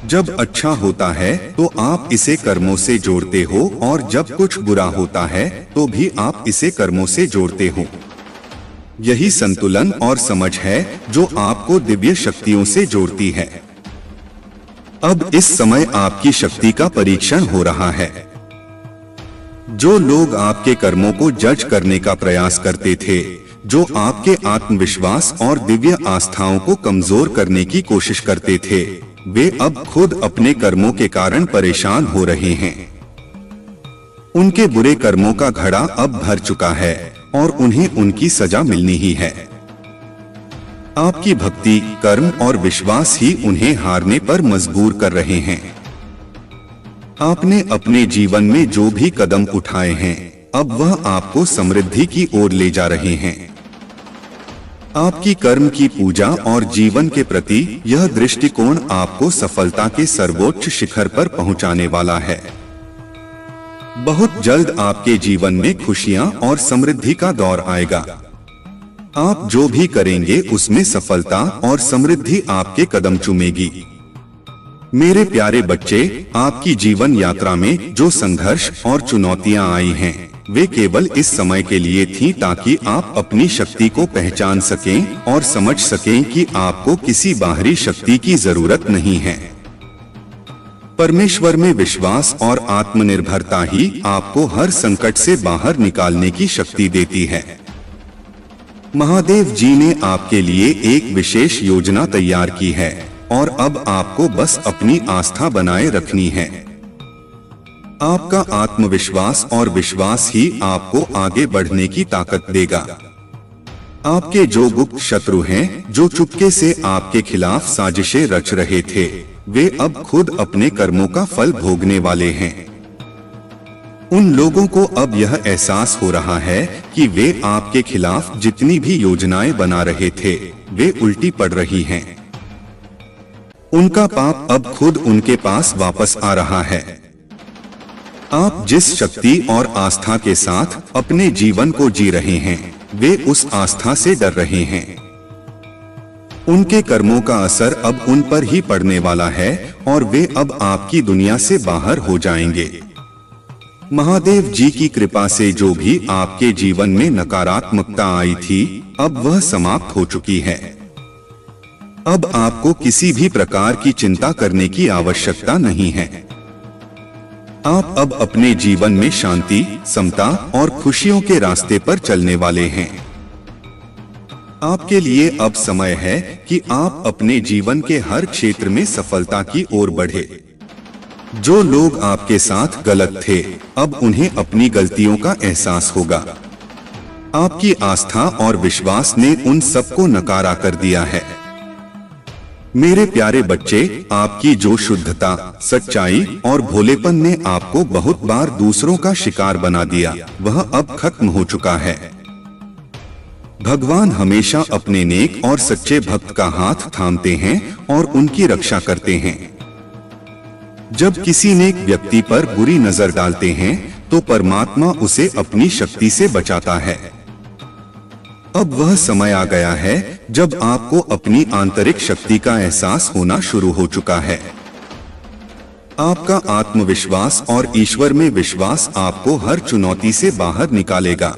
जब अच्छा होता है तो आप इसे कर्मों से जोड़ते हो और जब कुछ बुरा होता है तो भी आप इसे कर्मों से जोड़ते हो। यही संतुलन और समझ है जो आपको दिव्य शक्तियों से जोड़ती है। अब इस समय आपकी शक्ति का परीक्षण हो रहा है। जो लोग आपके कर्मों को जज करने का प्रयास करते थे, जो आपके आत्मविश्वास और दिव्य आस्थाओं को कमजोर करने की कोशिश करते थे, वे अब खुद अपने कर्मों के कारण परेशान हो रहे हैं। उनके बुरे कर्मों का घड़ा अब भर चुका है और उन्हें उनकी सजा मिलनी ही है। आपकी भक्ति, कर्म और विश्वास ही उन्हें हारने पर मजबूर कर रहे हैं। आपने अपने जीवन में जो भी कदम उठाए हैं, अब वह आपको समृद्धि की ओर ले जा रहे हैं। आपकी कर्म की पूजा और जीवन के प्रति यह दृष्टिकोण आपको सफलता के सर्वोच्च शिखर पर पहुंचाने वाला है। बहुत जल्द आपके जीवन में खुशियां और समृद्धि का दौर आएगा। आप जो भी करेंगे उसमें सफलता और समृद्धि आपके कदम चूमेगी। मेरे प्यारे बच्चे, आपकी जीवन यात्रा में जो संघर्ष और चुनौतियां आई हैं, वे केवल इस समय के लिए थीं ताकि आप अपनी शक्ति को पहचान सकें और समझ सकें कि आपको किसी बाहरी शक्ति की जरूरत नहीं है। परमेश्वर में विश्वास और आत्मनिर्भरता ही आपको हर संकट से बाहर निकालने की शक्ति देती है। महादेव जी ने आपके लिए एक विशेष योजना तैयार की है और अब आपको बस अपनी आस्था बनाए रखनी है। आपका आत्मविश्वास और विश्वास ही आपको आगे बढ़ने की ताकत देगा। आपके जो गुप्त शत्रु हैं, जो चुपके से आपके खिलाफ साजिशें रच रहे थे, वे अब खुद अपने कर्मों का फल भोगने वाले हैं। उन लोगों को अब यह एहसास हो रहा है कि वे आपके खिलाफ जितनी भी योजनाएं बना रहे थे, वे उल्टी पड़ रही हैं। उनका पाप अब खुद उनके पास वापस आ रहा है। आप जिस शक्ति और आस्था के साथ अपने जीवन को जी रहे हैं, वे उस आस्था से डर रहे हैं। उनके कर्मों का असर अब उन पर ही पड़ने वाला है और वे अब आपकी दुनिया से बाहर हो जाएंगे। महादेव जी की कृपा से जो भी आपके जीवन में नकारात्मकता आई थी, अब वह समाप्त हो चुकी है। अब आपको किसी भी प्रकार की चिंता करने की आवश्यकता नहीं है। आप अब अपने जीवन में शांति, समता और खुशियों के रास्ते पर चलने वाले हैं। आपके लिए अब समय है कि आप अपने जीवन के हर क्षेत्र में सफलता की ओर बढ़े। जो लोग आपके साथ गलत थे, अब उन्हें अपनी गलतियों का एहसास होगा। आपकी आस्था और विश्वास ने उन सबको नकारा कर दिया है। मेरे प्यारे बच्चे, आपकी जो शुद्धता, सच्चाई और भोलेपन ने आपको बहुत बार दूसरों का शिकार बना दिया, वह अब खत्म हो चुका है। भगवान हमेशा अपने नेक और सच्चे भक्त का हाथ थामते हैं और उनकी रक्षा करते हैं। जब किसी नेक व्यक्ति पर बुरी नजर डालते हैं, तो परमात्मा उसे अपनी शक्ति से बचाता है। अब वह समय आ गया है जब आपको अपनी आंतरिक शक्ति का एहसास होना शुरू हो चुका है। आपका आत्मविश्वास और ईश्वर में विश्वास आपको हर चुनौती से बाहर निकालेगा।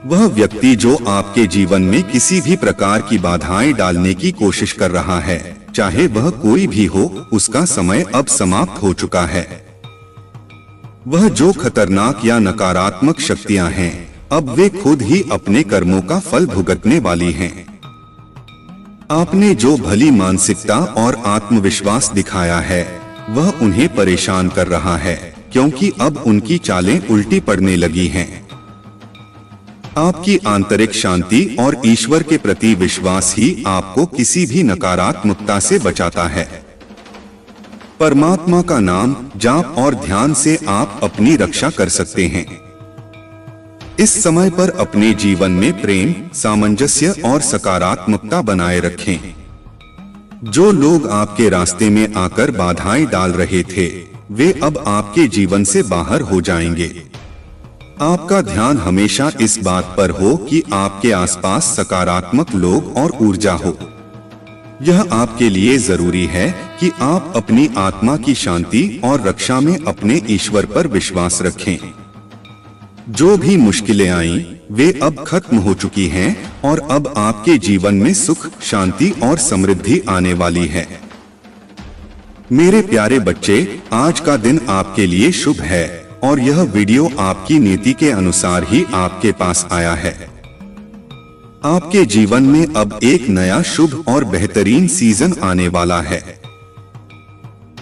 वह व्यक्ति जो आपके जीवन में किसी भी प्रकार की बाधाएं डालने की कोशिश कर रहा है, चाहे वह कोई भी हो, उसका समय अब समाप्त हो चुका है। वह जो खतरनाक या नकारात्मक शक्तियां हैं, अब वे खुद ही अपने कर्मों का फल भुगतने वाली हैं। आपने जो भली मानसिकता और आत्मविश्वास दिखाया है, वह उन्हें परेशान कर रहा है, क्योंकि अब उनकी चालें उल्टी पड़ने लगी हैं। आपकी आंतरिक शांति और ईश्वर के प्रति विश्वास ही आपको किसी भी नकारात्मकता से बचाता है। परमात्मा का नाम, जाप और ध्यान से आप अपनी रक्षा कर सकते हैं। इस समय पर अपने जीवन में प्रेम, सामंजस्य और सकारात्मकता बनाए रखें। जो लोग आपके रास्ते में आकर बाधाएं डाल रहे थे, वे अब आपके जीवन से बाहर हो जाएंगे। आपका ध्यान हमेशा इस बात पर हो कि आपके आसपास सकारात्मक लोग और ऊर्जा हो। यह आपके लिए जरूरी है कि आप अपनी आत्मा की शांति और रक्षा में अपने ईश्वर पर विश्वास रखें। जो भी मुश्किलें आईं, वे अब खत्म हो चुकी हैं और अब आपके जीवन में सुख, शांति और समृद्धि आने वाली है। मेरे प्यारे बच्चे, आज का दिन आपके लिए शुभ है और यह वीडियो आपकी नीति के अनुसार ही आपके पास आया है। आपके जीवन में अब एक नया शुभ और बेहतरीन सीजन आने वाला है।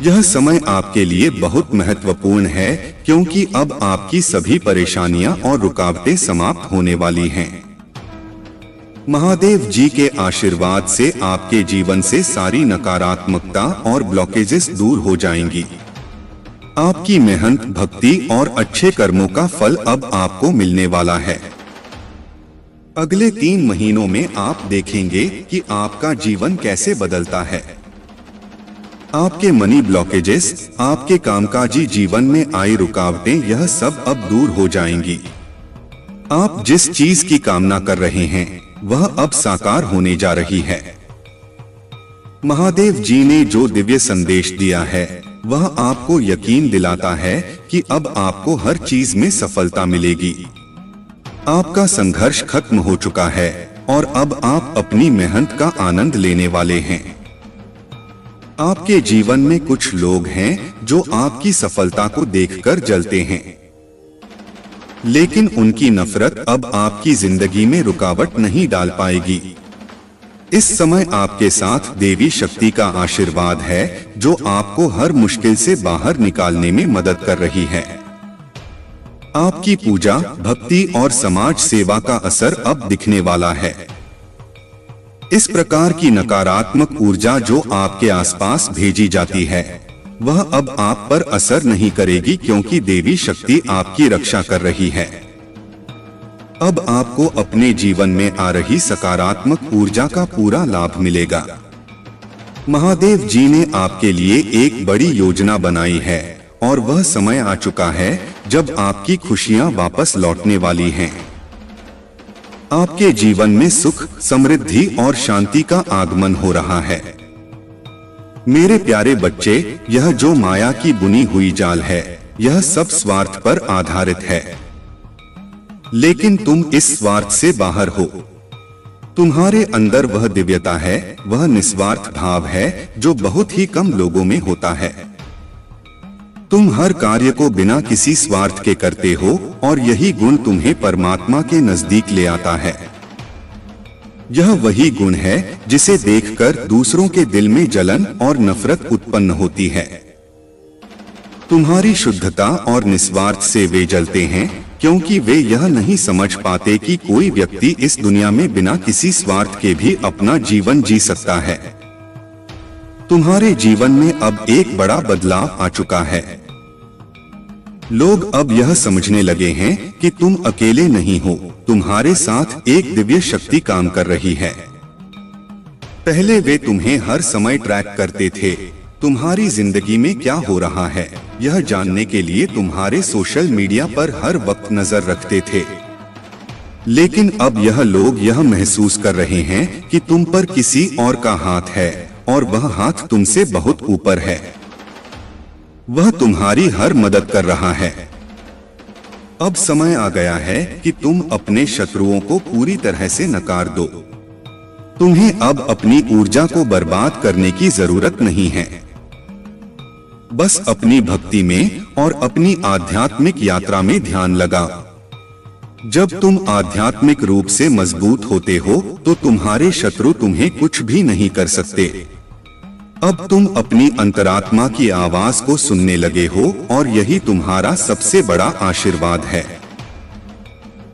यह समय आपके लिए बहुत महत्वपूर्ण है क्योंकि अब आपकी सभी परेशानियां और रुकावटें समाप्त होने वाली हैं। महादेव जी के आशीर्वाद से आपके जीवन से सारी नकारात्मकता और ब्लॉकेजेस दूर हो जाएंगी। आपकी मेहनत, भक्ति और अच्छे कर्मों का फल अब आपको मिलने वाला है। अगले 3 महीनों में आप देखेंगे कि आपका जीवन कैसे बदलता है। आपके मनी ब्लॉकेजेस, आपके कामकाजी जीवन में आई रुकावटें, यह सब अब दूर हो जाएंगी। आप जिस चीज की कामना कर रहे हैं वह अब साकार होने जा रही है। महादेव जी ने जो दिव्य संदेश दिया है वह आपको यकीन दिलाता है कि अब आपको हर चीज में सफलता मिलेगी। आपका संघर्ष खत्म हो चुका है और अब आप अपनी मेहनत का आनंद लेने वाले हैं। आपके जीवन में कुछ लोग हैं जो आपकी सफलता को देखकर जलते हैं, लेकिन उनकी नफरत अब आपकी जिंदगी में रुकावट नहीं डाल पाएगी। इस समय आपके साथ देवी शक्ति का आशीर्वाद है जो आपको हर मुश्किल से बाहर निकालने में मदद कर रही है। आपकी पूजा, भक्ति और समाज सेवा का असर अब दिखने वाला है। इस प्रकार की नकारात्मक ऊर्जा जो आपके आसपास भेजी जाती है वह अब आप पर असर नहीं करेगी क्योंकि देवी शक्ति आपकी रक्षा कर रही है। अब आपको अपने जीवन में आ रही सकारात्मक ऊर्जा का पूरा लाभ मिलेगा। महादेव जी ने आपके लिए एक बड़ी योजना बनाई है और वह समय आ चुका है जब आपकी खुशियां वापस लौटने वाली हैं। आपके जीवन में सुख, समृद्धि और शांति का आगमन हो रहा है। मेरे प्यारे बच्चे, यह जो माया की बुनी हुई जाल है यह सब स्वार्थ पर आधारित है, लेकिन तुम इस स्वार्थ से बाहर हो। तुम्हारे अंदर वह दिव्यता है, वह निस्वार्थ भाव है जो बहुत ही कम लोगों में होता है। तुम हर कार्य को बिना किसी स्वार्थ के करते हो और यही गुण तुम्हें परमात्मा के नजदीक ले आता है। यह वही गुण है जिसे देखकर दूसरों के दिल में जलन और नफरत उत्पन्न होती है। तुम्हारी शुद्धता और निस्वार्थ से वे जलते हैं क्योंकि वे यह नहीं समझ पाते कि कोई व्यक्ति इस दुनिया में बिना किसी स्वार्थ के भी अपना जीवन जी सकता है। तुम्हारे जीवन में अब एक बड़ा बदलाव आ चुका है। लोग अब यह समझने लगे हैं कि तुम अकेले नहीं हो, तुम्हारे साथ एक दिव्य शक्ति काम कर रही है। पहले वे तुम्हें हर समय ट्रैक करते थे, तुम्हारी जिंदगी में क्या हो रहा है यह जानने के लिए तुम्हारे सोशल मीडिया पर हर वक्त नजर रखते थे। लेकिन अब यह लोग यह महसूस कर रहे हैं कि तुम पर किसी और का हाथ है और वह हाथ तुमसे बहुत ऊपर है। वह तुम्हारी हर मदद कर रहा है। अब समय आ गया है कि तुम अपने शत्रुओं को पूरी तरह से नकार दो। तुम्हें अब अपनी ऊर्जा को बर्बाद करने की जरूरत नहीं है। बस अपनी भक्ति में और अपनी आध्यात्मिक यात्रा में ध्यान लगाओ। जब तुम आध्यात्मिक रूप से मजबूत होते हो तो तुम्हारे शत्रु तुम्हें कुछ भी नहीं कर सकते। अब तुम अपनी अंतरात्मा की आवाज को सुनने लगे हो और यही तुम्हारा सबसे बड़ा आशीर्वाद है।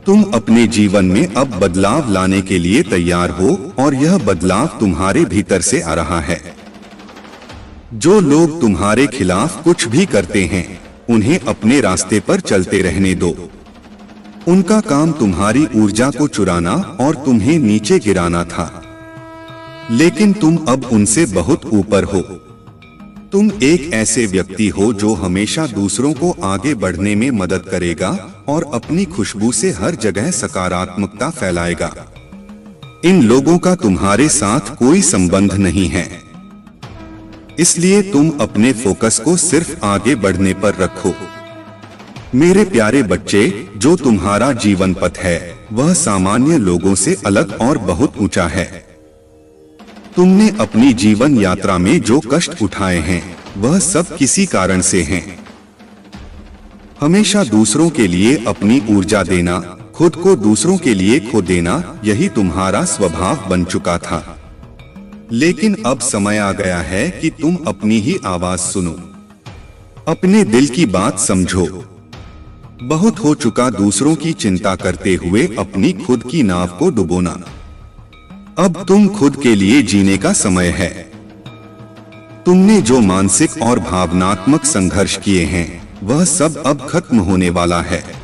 तुम अपने जीवन में अब बदलाव लाने के लिए तैयार हो और यह बदलाव तुम्हारे भीतर से आ रहा है। जो लोग तुम्हारे खिलाफ कुछ भी करते हैं उन्हें अपने रास्ते पर चलते रहने दो। उनका काम तुम्हारी ऊर्जा को चुराना और तुम्हें नीचे गिराना था, लेकिन तुम अब उनसे बहुत ऊपर हो। तुम एक ऐसे व्यक्ति हो जो हमेशा दूसरों को आगे बढ़ने में मदद करेगा और अपनी खुशबू से हर जगह सकारात्मकता फैलाएगा। इन लोगों का तुम्हारे साथ कोई संबंध नहीं है, इसलिए तुम अपने फोकस को सिर्फ आगे बढ़ने पर रखो। मेरे प्यारे बच्चे, जो तुम्हारा जीवन पथ है वह सामान्य लोगों से अलग और बहुत ऊंचा है। तुमने अपनी जीवन यात्रा में जो कष्ट उठाए हैं वह सब किसी कारण से हैं। हमेशा दूसरों के लिए अपनी ऊर्जा देना, खुद को दूसरों के लिए खो देना यही तुम्हारा स्वभाव बन चुका था। लेकिन अब समय आ गया है कि तुम अपनी ही आवाज सुनो, अपने दिल की बात समझो। बहुत हो चुका दूसरों की चिंता करते हुए अपनी खुद की नाव को डुबोना। अब तुम खुद के लिए जीने का समय है। तुमने जो मानसिक और भावनात्मक संघर्ष किए हैं वह सब अब खत्म होने वाला है।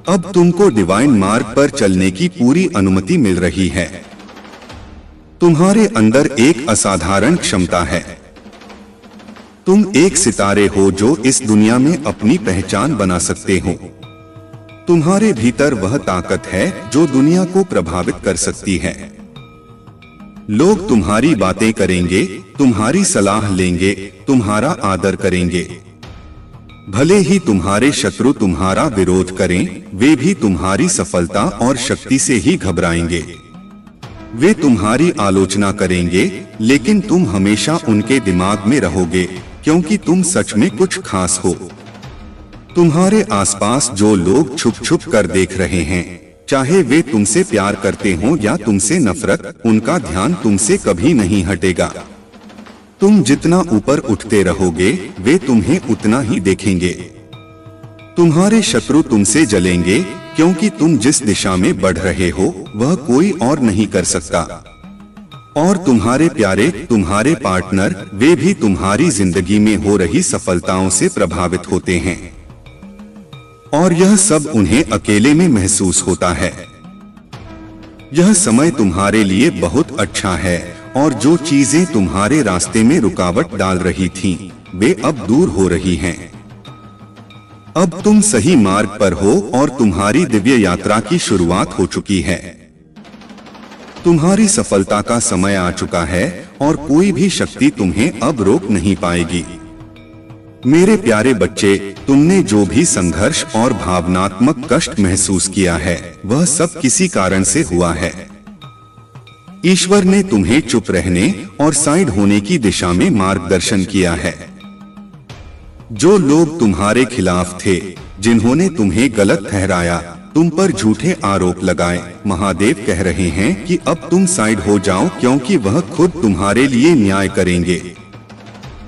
अब तुमको डिवाइन मार्ग पर चलने की पूरी अनुमति मिल रही है। तुम्हारे अंदर एक असाधारण क्षमता है। तुम एक सितारे हो जो इस दुनिया में अपनी पहचान बना सकते हो। तुम्हारे भीतर वह ताकत है जो दुनिया को प्रभावित कर सकती है। लोग तुम्हारी बातें करेंगे, तुम्हारी सलाह लेंगे, तुम्हारा आदर करेंगे। भले ही तुम्हारे शत्रु तुम्हारा विरोध करें, वे भी तुम्हारी सफलता और शक्ति से ही घबराएंगे। वे तुम्हारी आलोचना करेंगे, लेकिन तुम हमेशा उनके दिमाग में रहोगे, क्योंकि तुम सच में कुछ खास हो। तुम्हारे आसपास जो लोग छुप छुप कर देख रहे हैं, चाहे वे तुमसे प्यार करते हों या तुमसे नफरत, उनका ध्यान तुमसे कभी नहीं हटेगा। तुम जितना ऊपर उठते रहोगे, वे तुम्हें उतना ही देखेंगे। तुम्हारे शत्रु तुमसे जलेंगे, क्योंकि तुम जिस दिशा में बढ़ रहे हो वह कोई और नहीं कर सकता। और तुम्हारे प्यारे, तुम्हारे पार्टनर, वे भी तुम्हारी जिंदगी में हो रही सफलताओं से प्रभावित होते हैं। और यह सब उन्हें अकेले में महसूस होता है। यह समय तुम्हारे लिए बहुत अच्छा है, और जो चीजें तुम्हारे रास्ते में रुकावट डाल रही थीं, वे अब दूर हो रही हैं। अब तुम सही मार्ग पर हो और तुम्हारी दिव्य यात्रा की शुरुआत हो चुकी है। तुम्हारी सफलता का समय आ चुका है और कोई भी शक्ति तुम्हें अब रोक नहीं पाएगी। मेरे प्यारे बच्चे, तुमने जो भी संघर्ष और भावनात्मक कष्ट महसूस किया है वह सब किसी कारण से हुआ है। ईश्वर ने तुम्हें चुप रहने और साइड होने की दिशा में मार्गदर्शन किया है। जो लोग तुम्हारे खिलाफ थे, जिन्होंने तुम्हें गलत ठहराया, तुम पर झूठे आरोप लगाए, महादेव कह रहे हैं कि अब तुम साइड हो जाओ, क्योंकि वह खुद तुम्हारे लिए न्याय करेंगे।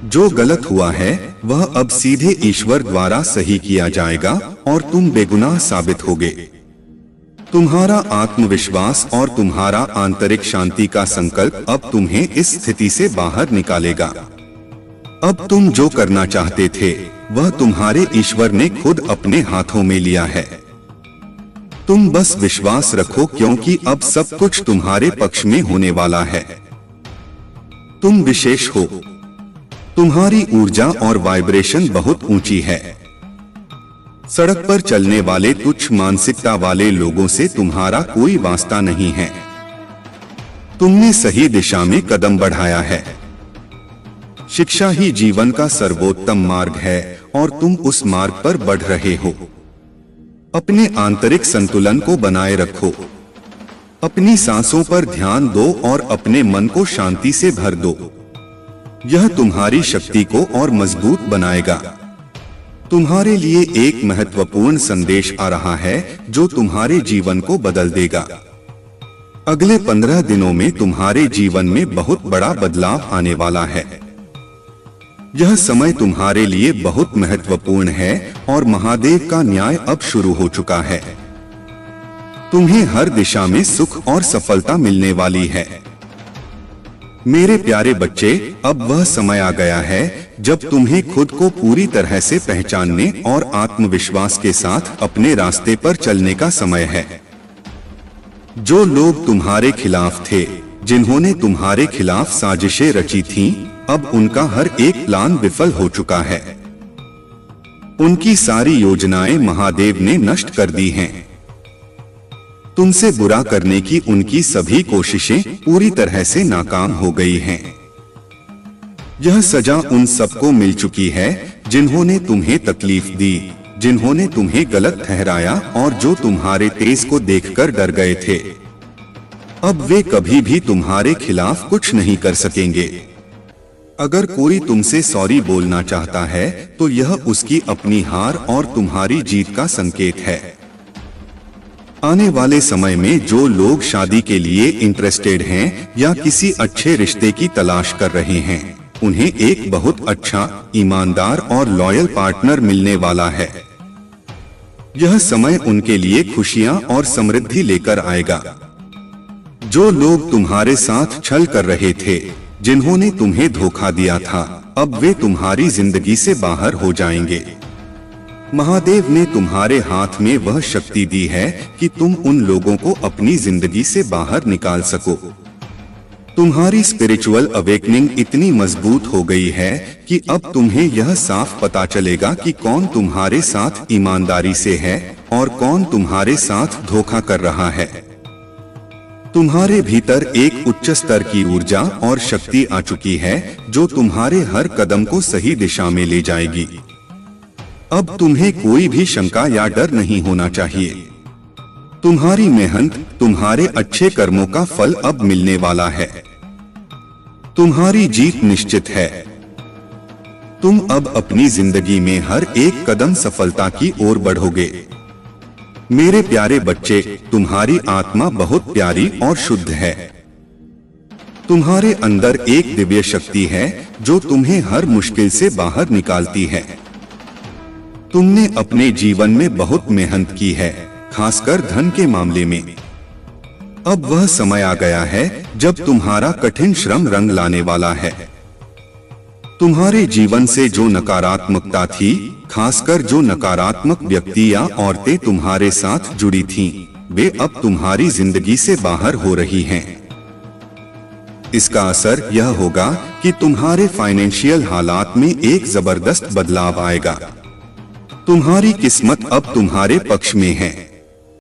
जो गलत हुआ है वह अब सीधे ईश्वर द्वारा सही किया जाएगा और तुम बेगुनाह साबित होगे। तुम्हारा आत्मविश्वास और तुम्हारा आंतरिक शांति का संकल्प अब तुम्हें इस स्थिति से बाहर निकालेगा। अब तुम जो करना चाहते थे वह तुम्हारे ईश्वर ने खुद अपने हाथों में लिया है। तुम बस विश्वास रखो, क्योंकि अब सब कुछ तुम्हारे पक्ष में होने वाला है। तुम विशेष हो। तुम्हारी ऊर्जा और वाइब्रेशन बहुत ऊंची है। सड़क पर चलने वाले तुच्छ मानसिकता वाले लोगों से तुम्हारा कोई वास्ता नहीं है। तुमने सही दिशा में कदम बढ़ाया है। शिक्षा ही जीवन का सर्वोत्तम मार्ग है और तुम उस मार्ग पर बढ़ रहे हो। अपने आंतरिक संतुलन को बनाए रखो। अपनी सांसों पर ध्यान दो और अपने मन को शांति से भर दो। यह तुम्हारी शक्ति को और मजबूत बनाएगा। तुम्हारे लिए एक महत्वपूर्ण संदेश आ रहा है जो तुम्हारे जीवन को बदल देगा। अगले 15 दिनों में तुम्हारे जीवन में बहुत बड़ा बदलाव आने वाला है। यह समय तुम्हारे लिए बहुत महत्वपूर्ण है और महादेव का न्याय अब शुरू हो चुका है। तुम्हें हर दिशा में सुख और सफलता मिलने वाली है। मेरे प्यारे बच्चे, अब वह समय आ गया है जब तुम्हें खुद को पूरी तरह से पहचानने और आत्मविश्वास के साथ अपने रास्ते पर चलने का समय है। जो लोग तुम्हारे खिलाफ थे, जिन्होंने तुम्हारे खिलाफ साजिशें रची थीं, अब उनका हर एक प्लान विफल हो चुका है। उनकी सारी योजनाएं महादेव ने नष्ट कर दी हैं। तुमसे बुरा करने की उनकी सभी कोशिशें पूरी तरह से नाकाम हो गई हैं। यह सजा उन सबको मिल चुकी है जिन्होंने तुम्हें तकलीफ दी, जिन्होंने तुम्हें गलत ठहराया और जो तुम्हारे तेज को देखकर डर गए थे। अब वे कभी भी तुम्हारे खिलाफ कुछ नहीं कर सकेंगे। अगर कोई तुमसे सॉरी बोलना चाहता है तो यह उसकी अपनी हार और तुम्हारी जीत का संकेत है। आने वाले समय में जो लोग शादी के लिए इंटरेस्टेड हैं या किसी अच्छे रिश्ते की तलाश कर रहे हैं, उन्हें एक बहुत अच्छा, ईमानदार और लॉयल पार्टनर मिलने वाला है। यह समय उनके लिए खुशियां और समृद्धि लेकर आएगा। जो लोग तुम्हारे साथ छल कर रहे थे, जिन्होंने तुम्हें धोखा दिया था, अब वे तुम्हारी जिंदगी से बाहर हो जाएंगे। महादेव ने तुम्हारे हाथ में वह शक्ति दी है कि तुम उन लोगों को अपनी जिंदगी से बाहर निकाल सको। तुम्हारी स्पिरिचुअल अवेकनिंग इतनी मजबूत हो गई है कि अब तुम्हें यह साफ पता चलेगा कि कौन तुम्हारे साथ ईमानदारी से है और कौन तुम्हारे साथ धोखा कर रहा है। तुम्हारे भीतर एक उच्च स्तर की ऊर्जा और शक्ति आ चुकी है जो तुम्हारे हर कदम को सही दिशा में ले जाएगी। अब तुम्हें कोई भी शंका या डर नहीं होना चाहिए। तुम्हारी मेहनत, तुम्हारे अच्छे कर्मों का फल अब मिलने वाला है। तुम्हारी जीत निश्चित है। तुम अब अपनी जिंदगी में हर एक कदम सफलता की ओर बढ़ोगे। मेरे प्यारे बच्चे, तुम्हारी आत्मा बहुत प्यारी और शुद्ध है। तुम्हारे अंदर एक दिव्य शक्ति है जो तुम्हें हर मुश्किल से बाहर निकालती है। तुमने अपने जीवन में बहुत मेहनत की है, खासकर धन के मामले में। अब वह समय आ गया है जब तुम्हारा कठिन श्रम रंग लाने वाला है। तुम्हारे जीवन से जो नकारात्मकता थी, खासकर जो नकारात्मक व्यक्ति या औरतें तुम्हारे साथ जुड़ी थीं, वे अब तुम्हारी जिंदगी से बाहर हो रही हैं। इसका असर यह होगा कि तुम्हारे फाइनेंशियल हालात में एक जबरदस्त बदलाव आएगा। तुम्हारी किस्मत अब तुम्हारे पक्ष में है।